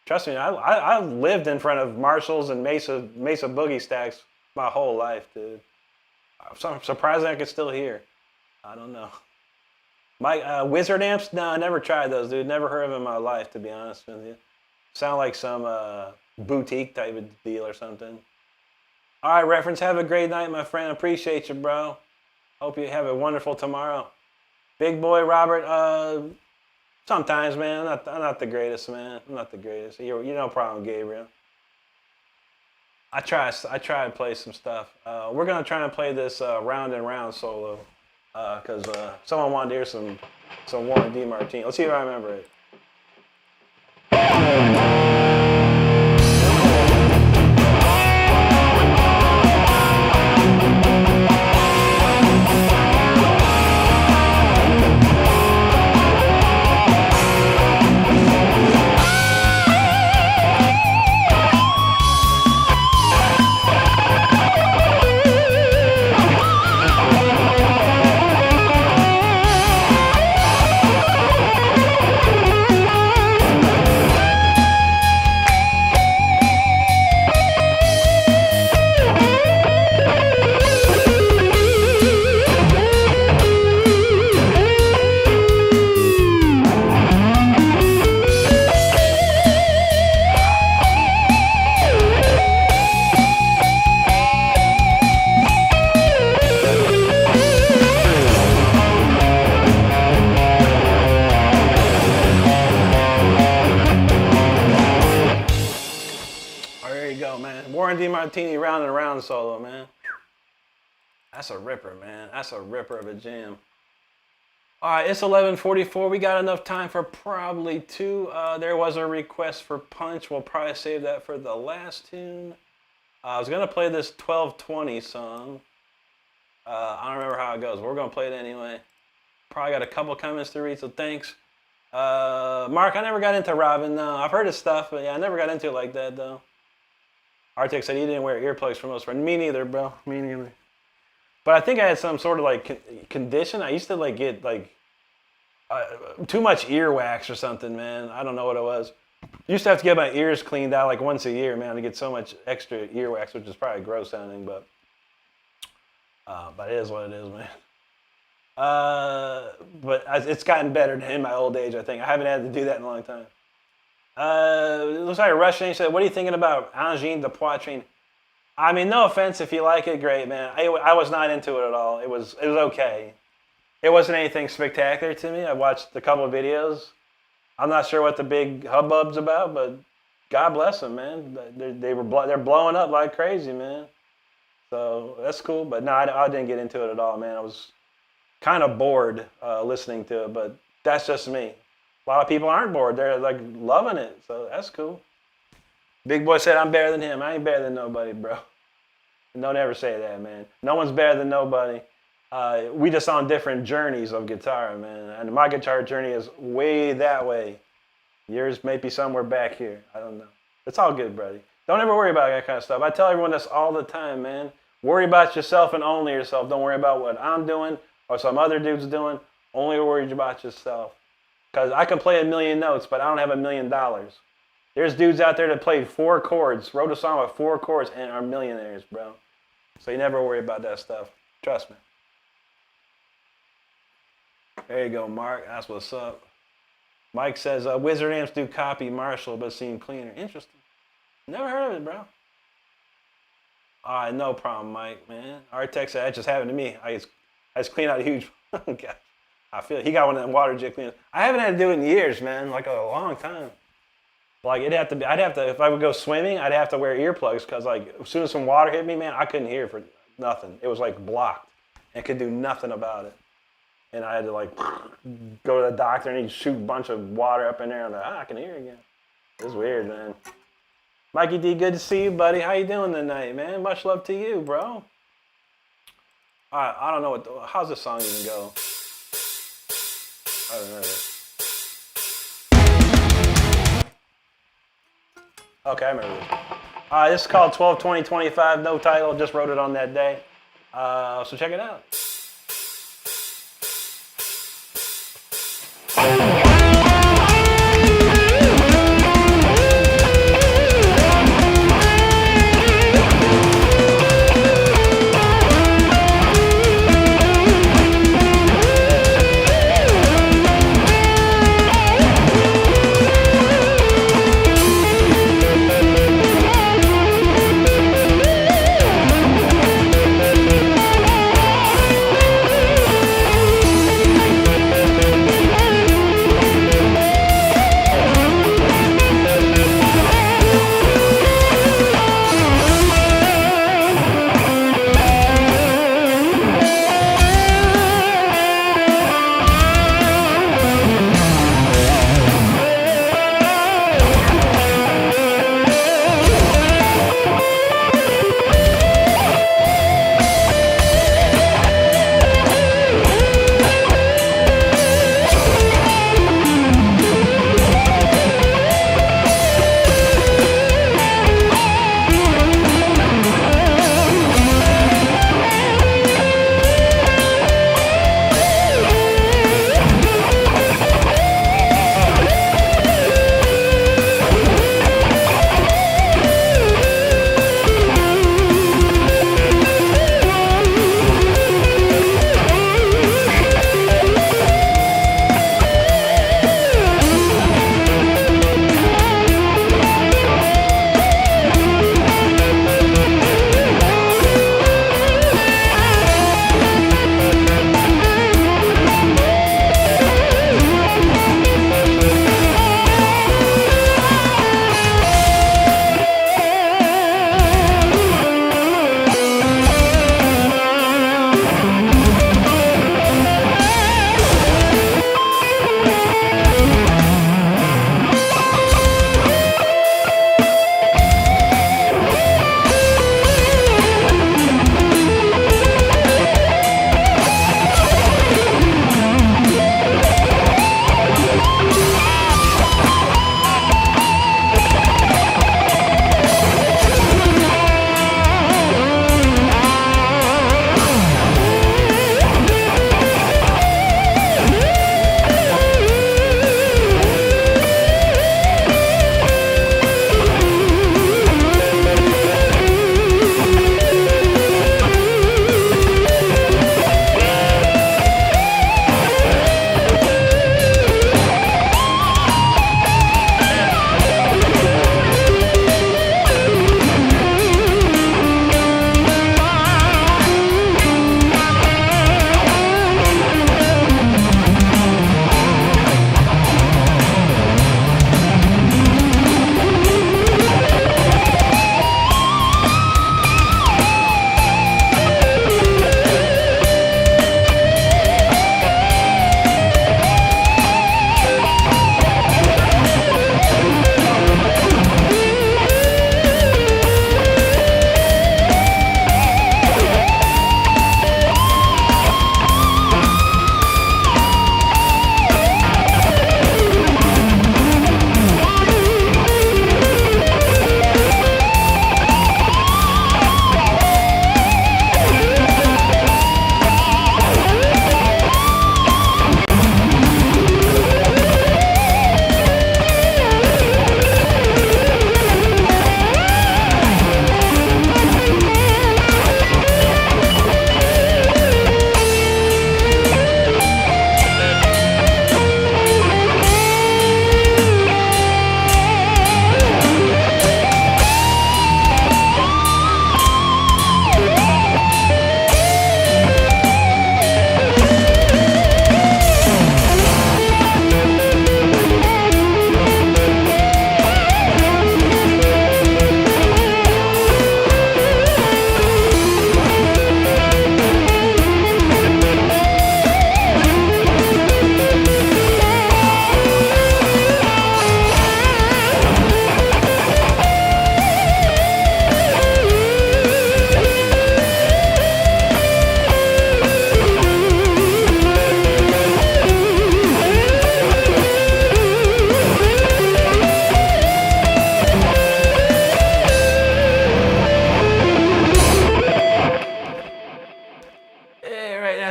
S1: Trust me, I lived in front of Marshalls and Mesa Boogie Stacks my whole life, dude. I'm surprised I could still hear. I don't know. Wizard amps? No, I never tried those, dude. Never heard of them in my life, to be honest with you. Sound like some boutique type of deal or something. All right, Reference, have a great night, my friend. Appreciate you, bro. Hope you have a wonderful tomorrow. Big boy Robert, sometimes, man. I'm not the greatest, man. I'm not the greatest. You no problem, Gabriel. I try to play some stuff. We're gonna try and play this round and round solo because someone wanted to hear some Warren DeMartini. Let's see if I remember it. DeMartini round and round solo, man. That's a ripper, man. That's a ripper of a jam. All right, it's 11:44. We got enough time for probably two. There was a request for Punch. We'll probably save that for the last tune. I was gonna play this 1220 song. I don't remember how it goes. We're gonna play it anyway. Probably got a couple comments to read, so thanks. Mark, I never got into Robin. No, I've heard his stuff, but yeah, I never got into it like that though. Arctic said he didn't wear earplugs for most part. Me neither, bro. Me neither. But I think I had some sort of like condition. I used to like get like too much earwax or something, man. I don't know what it was. Used to have to get my ears cleaned out like once a year, man, to get so much extra earwax, which is probably gross sounding, but it is what it is, man. But it's gotten better in my old age, I think. I haven't had to do that in a long time. It looks like Russian. He said, "What are you thinking about Angine de Poitrine?" I mean, no offense, if you like it, great, man. I was not into it at all. It was okay. It wasn't anything spectacular to me. I watched a couple of videos. I'm not sure what the big hubbub's about, but God bless them, man. They're blowing up like crazy, man. So that's cool. But no, I didn't get into it at all, man. I was kind of bored listening to it, but that's just me. A lot of people aren't bored. They're like loving it, so that's cool. Big boy said, "I'm better than him." I ain't better than nobody, bro. Don't ever say that, man. No one's better than nobody. We just on different journeys of guitar, man. And my guitar journey is way that way. Yours may be somewhere back here. I don't know. It's all good, buddy. Don't ever worry about that kind of stuff. I tell everyone this all the time, man. Worry about yourself and only yourself. Don't worry about what I'm doing or some other dude's doing. Only worry about yourself. Because I can play a million notes, but I don't have $1 million. There's dudes out there that played 4 chords, wrote a song with 4 chords, and are millionaires, bro. So you never worry about that stuff. Trust me. There you go, Mark. That's what's up. Mike says, Wizard amps do copy Marshall, but seem cleaner. Interesting. Never heard of it, bro. All right, no problem, Mike, man. Artex said, that just happened to me. I just cleaned out a huge... God, I feel it. He got one of them water jet cleaners. I haven't had to do it in years, man, like a long time. Like I'd have to, if I would go swimming, I'd have to wear earplugs because like as soon as some water hit me, man, I couldn't hear for nothing. It was like blocked and could do nothing about it. And I had to like go to the doctor and he'd shoot a bunch of water up in there and I'm like, I can hear again. It's weird, man. Mikey D, good to see you, buddy. How you doing tonight, man? Much love to you, bro. All right, I don't know how's this song even go? I don't know. Okay, I remember this. This is called 12-20-25, no title, just wrote it on that day. So check it out.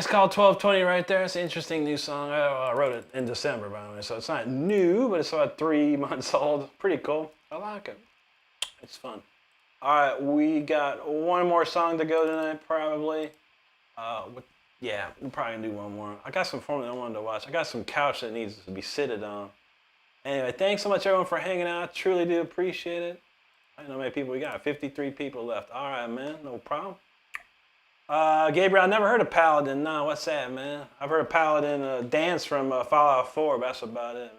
S1: That's called 1220 right there. It's an interesting new song. I wrote it in December, by the way, so it's not new, but it's about 3 months old. Pretty cool. I like it. It's fun. All right, we got one more song to go tonight, probably. Yeah, we'll probably do one more. I got some Formula 1 to watch. I got some couch that needs to be seated on. Anyway, thanks so much, everyone, for hanging out. Truly do appreciate it. I don't know how many people we got. 53 people left. All right, man. No problem. Gabriel, I never heard of Paladin. No, what's that, man? I've heard of Paladin dance from Fallout 4, but that's about it,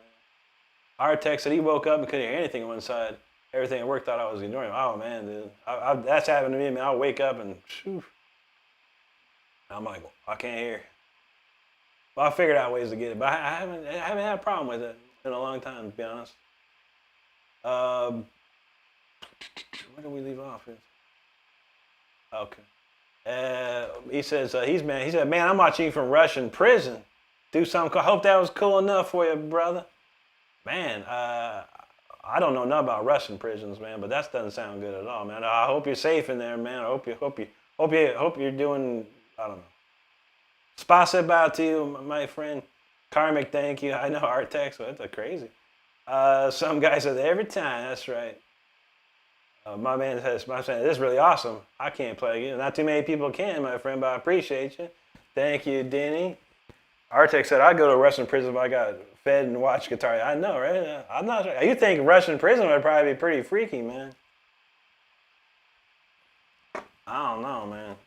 S1: man. Artex said he woke up and couldn't hear anything on one side. Everything at work thought I was ignoring him. Oh, man, dude. That's happened to me, man. I'll wake up and whew, I'm like, I can't hear. Well, I figured out ways to get it, but I haven't had a problem with it in a long time, to be honest. Where did we leave off? Okay. He says, he said, man, I'm watching you from Russian prison. Do something. I hope that was cool enough for you, brother. Man, I don't know nothing about Russian prisons, man, but that doesn't sound good at all, man. I hope you're safe in there, man. I hope you're doing, I don't know. Spasiba to you, my friend. Karmic, thank you. I know Artex, but that's crazy. Some guy says every time. That's right. My man says, this is really awesome. I can't play again. Not too many people can, my friend, but I appreciate you. Thank you, Denny. Artex said, I'd go to a Russian prison if I got fed and watched guitar. I know, right? I'm not sure. You think Russian prison would probably be pretty freaky, man. I don't know, man.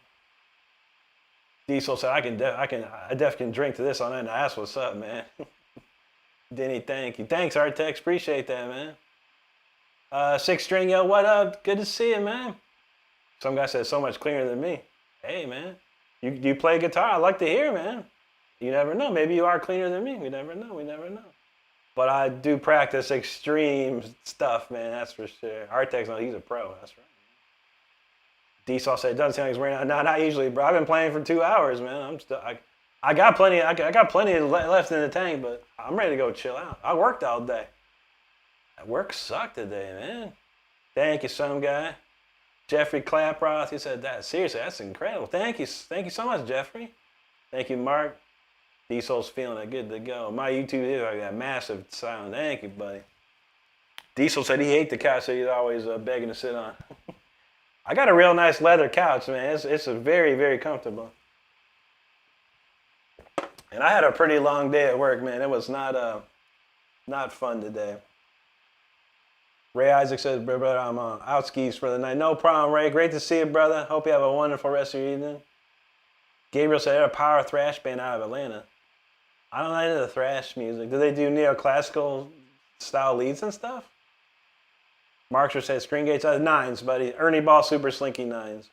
S1: Diesel said, I definitely can drink to this on that. That's what's up, man. Denny, thank you. Thanks, Artex. Appreciate that, man. Six String, yo, what up? Good to see you, man. Some guy said so much cleaner than me. Hey, man. You play guitar? I'd like to hear, man. You never know. Maybe you are cleaner than me. We never know. We never know. But I do practice extreme stuff, man. That's for sure. Artex, no, he's a pro. That's right. D-Saw said, it doesn't sound like he's wearing out. No, not usually, bro. I've been playing for 2 hours, man. I got plenty left in the tank, but I'm ready to go chill out. I worked all day. Work sucked today, man. Thank you, some guy. Jeffrey Claproth, he said that. Seriously, that's incredible. Thank you so much, Jeffrey. Thank you, Mark. D-Soul's feeling it, good to go. My YouTube video, I got massive sound. Thank you, buddy. D-Soul said he hates the couch, so he's always begging to sit on. I got a real nice leather couch, man. It's a very, very comfortable. And I had a pretty long day at work, man. It was not fun today. Ray Isaac says, brother, I'm out skis for the night. No problem, Ray. Great to see you, brother. Hope you have a wonderful rest of your evening. Gabriel said they're a power thrash band out of Atlanta. I don't know any of the thrash music. Do they do neoclassical style leads and stuff? Markster says screen gates out of 9s, buddy. Ernie Ball Super Slinky 9s.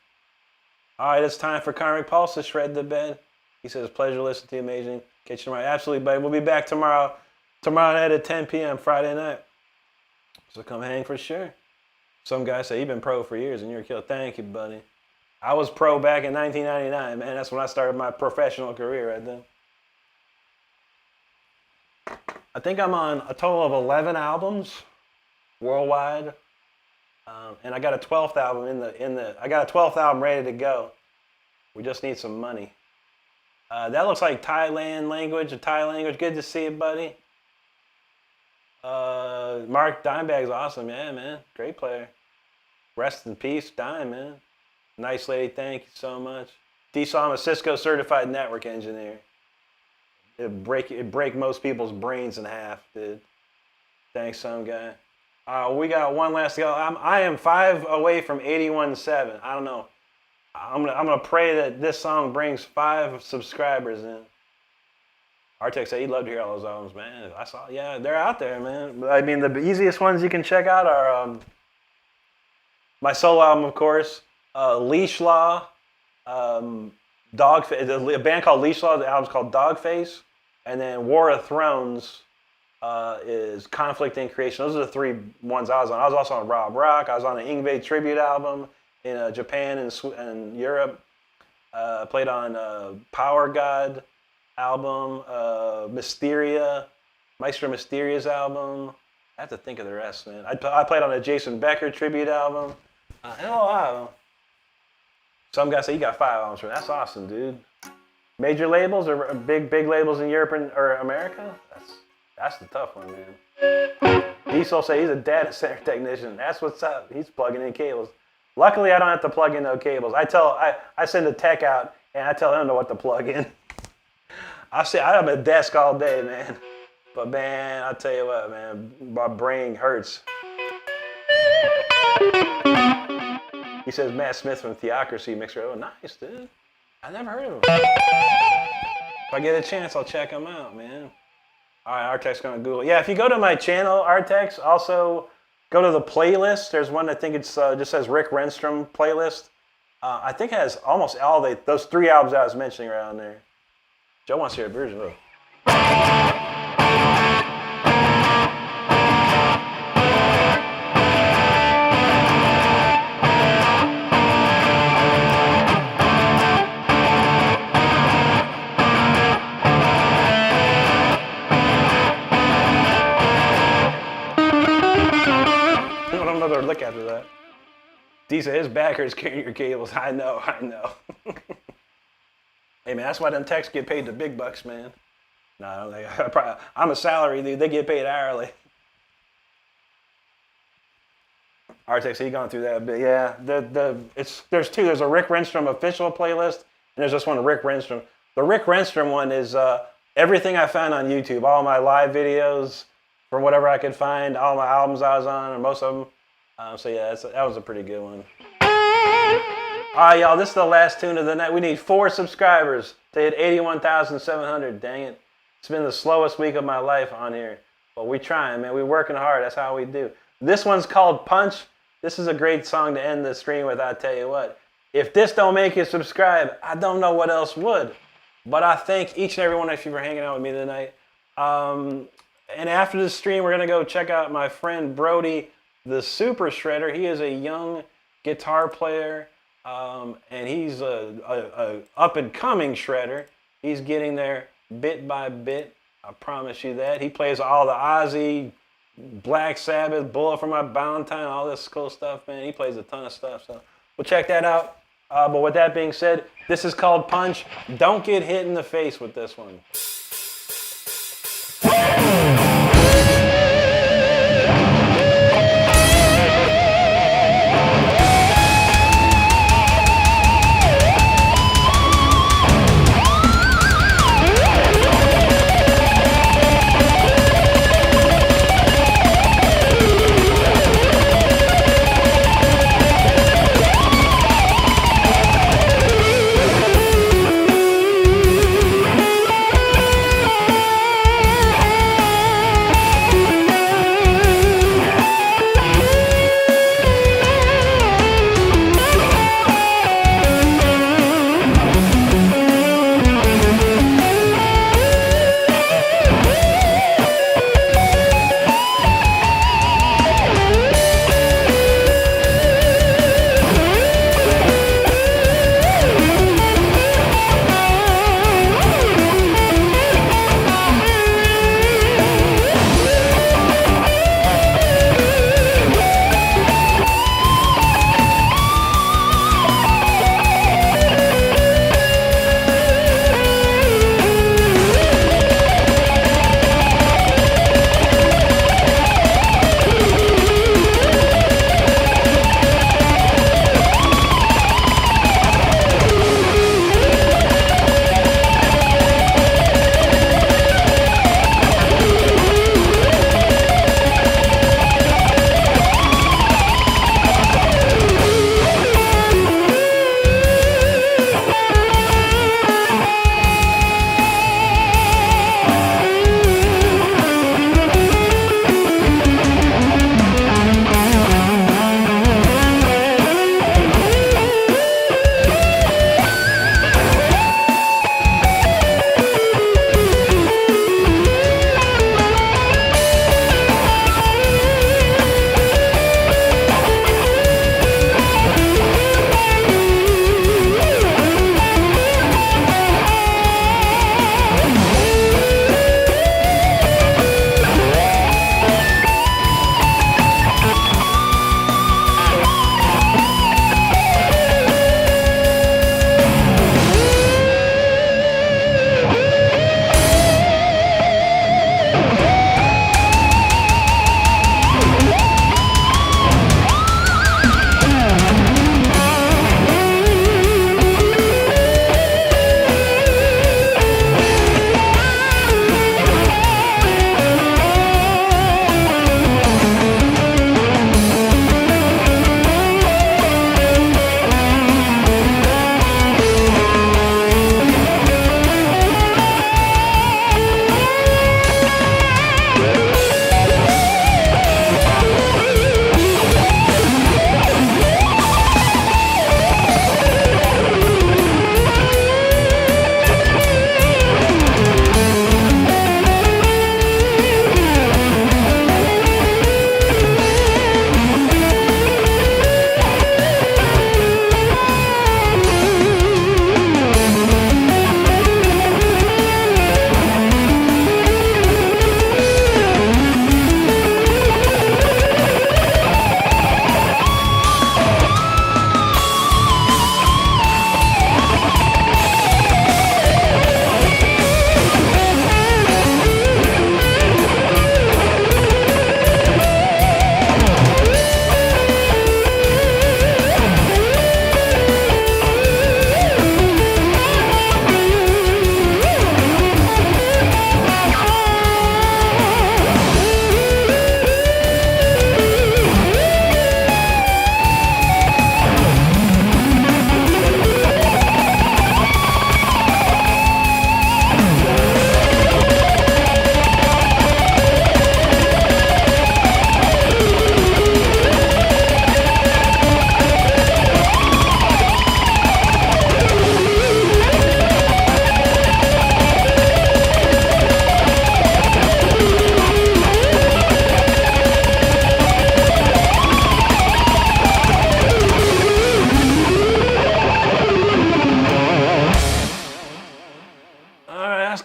S1: All right, it's time for Karmic Pulse to shred the bed. He says, pleasure listening to you, amazing. Catch you tomorrow. Absolutely, buddy. We'll be back tomorrow night at 10 p.m. Friday night. So come hang for sure. Some guy said, you've been pro for years and you're a killer. Thank you, buddy. I was pro back in 1999, man. That's when I started my professional career right then. I think I'm on a total of 11 albums worldwide. And I got a 12th album I got a 12th album ready to go. We just need some money. That looks like Thai language. Good to see you, buddy. Mark Dimebag's awesome. Yeah, man. Great player. Rest in peace, Dime, man. Nice lady. Thank you so much. D-Saw, I'm a Cisco certified network engineer. It'd break most people's brains in half, dude. Thanks, some guy. We got one last to go. I am 5 away from 81.7. I don't know. I'm gonna pray that this song brings 5 subscribers in. Artex said he'd love to hear all those albums, man. I saw, yeah, they're out there, man. I mean, the easiest ones you can check out are my solo album, of course, Leash Law, Dogface. A band called Leash Law. The album's called Dogface, and then War of Thrones is Conflict and Creation. Those are the 3 ones I was on. I was also on Rob Rock. I was on an Yngwie tribute album in Japan and Europe. Played on Power God album, Mysteria, Maestro Mysteria's album. I have to think of the rest, man. I played on a Jason Becker tribute album. And a lot of them. Some guy said, you got 5 albums. That's awesome, dude. Major labels or big labels in Europe or America? That's the tough one, man. Diesel say he's a data center technician. That's what's up. He's plugging in cables. Luckily, I don't have to plug in no cables. I send a tech out and I tell them what to plug in. I'm at a desk all day, man. But man, I'll tell you what, man, my brain hurts. He says Matt Smith from Theocracy Mixer. Oh, nice, dude. I never heard of him. If I get a chance, I'll check him out, man. All right, Artec's gonna Google. Yeah, if you go to my channel, Artec's, also go to the playlist. There's one I think it's just says Rick Renstrom playlist. I think it has almost all those 3 albums I was mentioning around there. Joe wants to hear a version of it. Look after that. D said his backer is carrying your cables. I know. Hey man, that's why them techs get paid the big bucks, man. No, I'm a salary dude. They get paid hourly. Artec, so you gone through that, but yeah, there's two. There's a Rick Renstrom official playlist, and there's this one, Rick Renstrom. The Rick Renstrom one is everything I found on YouTube, all my live videos, from whatever I could find, all my albums I was on, or most of them. So yeah, that was a pretty good one. All right, y'all, this is the last tune of the night. We need 4 subscribers to hit 81,700. Dang it. It's been the slowest week of my life on here. But we trying, man. We working hard. That's how we do. This one's called Punch. This is a great song to end the stream with, I tell you what. If this don't make you subscribe, I don't know what else would. But I thank each and every one of you for hanging out with me tonight. And after the stream, we're going to go check out my friend Brody, the Super Shredder. He is a young guitar player, and he's a up-and-coming shredder. He's getting there bit by bit. I promise you that. He plays all the Ozzy, Black Sabbath, Bullet for My Valentine, all this cool stuff, man. He plays a ton of stuff, so we'll check that out. But with that being said, this is called Punch. Don't get hit in the face with this one.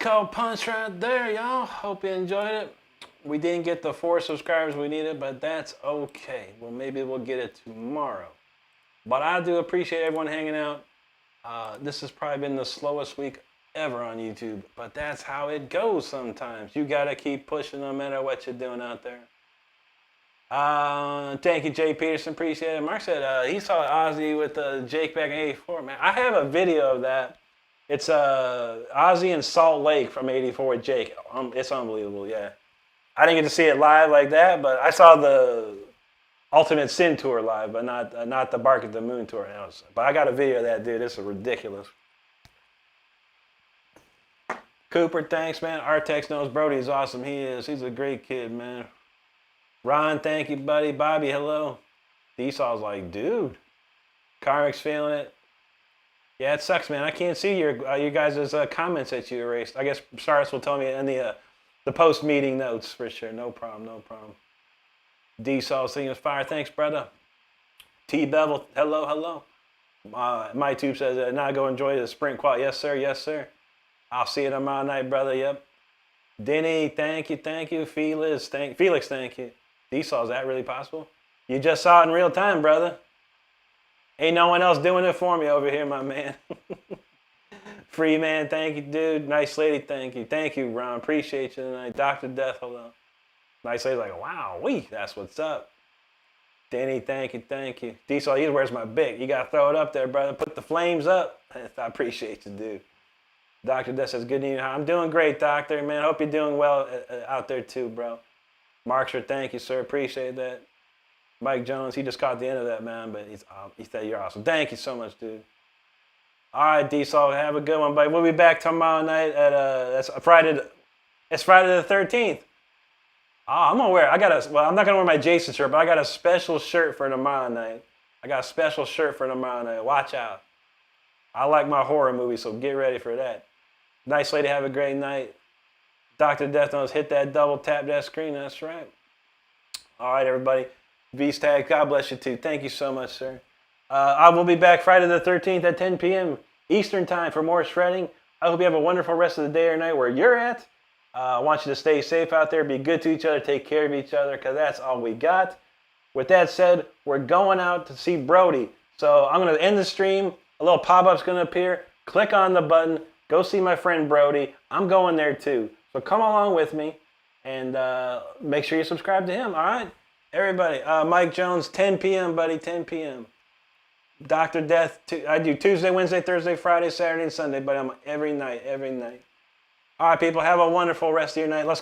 S1: called Punch right there, y'all. Hope you enjoyed it. We didn't get the 4 subscribers we needed, but that's okay. Well, maybe we'll get it tomorrow. But I do appreciate everyone hanging out. This has probably been the slowest week ever on YouTube, but that's how it goes sometimes. You gotta keep pushing no matter what you're doing out there. Thank you, Jay Peterson. Appreciate it. Mark said he saw Ozzy with Jake back in '84. Man, I have a video of that. It's Ozzy in Salt Lake from '84 with Jake. It's unbelievable. Yeah, I didn't get to see it live like that, but I saw the Ultimate Sin tour live, but not the Bark at the Moon tour. But I got a video of that, dude. This is ridiculous. Cooper, thanks, man. Artex knows Brody is awesome. He is. He's a great kid, man. Ron, thank you, buddy. Bobby, hello. Esau's like, dude. Karmic's feeling it. Yeah, it sucks, man. I can't see your guys' comments that you erased. I guess Cyrus will tell me in the post-meeting notes for sure. No problem, no problem. D-Saul's thing is fire. Thanks, brother. T-Bevel, hello, hello. My tube says, now go enjoy the sprint quad. Yes, sir, yes, sir. I'll see you tomorrow night, brother. Yep. Denny, thank you, thank you. Felix, thank you. D-Saw, is that really possible? You just saw it in real time, brother. Ain't no one else doing it for me over here, my man. Free man, thank you, dude. Nice lady, thank you. Thank you, Ron. Appreciate you tonight. Dr. Death, hello. Nice lady's like, wow, that's what's up. Denny, thank you, thank you. D-Saw, where's my bic? You got to throw it up there, brother. Put the flames up. I appreciate you, dude. Dr. Death says, good news. I'm doing great, doctor. Man, hope you're doing well out there too, bro. Markster, thank you, sir. Appreciate that. Mike Jones, he just caught the end of that, man, but he said you're awesome. Thank you so much, dude. All right, D-Saw, have a good one, buddy. We'll be back tomorrow night at that's Friday. It's Friday the 13th. Oh, I'm gonna wear. I'm not gonna wear my Jason shirt, but I got a special shirt for tomorrow night. Watch out. I like my horror movies, so get ready for that. Nice lady, have a great night. Dr. Death knows, hit that double, tap that screen. That's right. All right, everybody. V-Stag, God bless you too. Thank you so much, sir. I will be back Friday the 13th at 10 p.m. Eastern time for more shredding. I hope you have a wonderful rest of the day or night where you're at. I want you to stay safe out there. Be good to each other. Take care of each other because that's all we got. With that said, we're going out to see Brody. So I'm going to end the stream. A little pop-up's going to appear. Click on the button. Go see my friend Brody. I'm going there too. So come along with me and make sure you subscribe to him. All right? Everybody. Mike Jones, 10 p.m., buddy. 10 p.m. Dr. Death, I do Tuesday, Wednesday, Thursday, Friday, Saturday, and Sunday, but I'm every night. All right, people. Have a wonderful rest of your night. Let's go.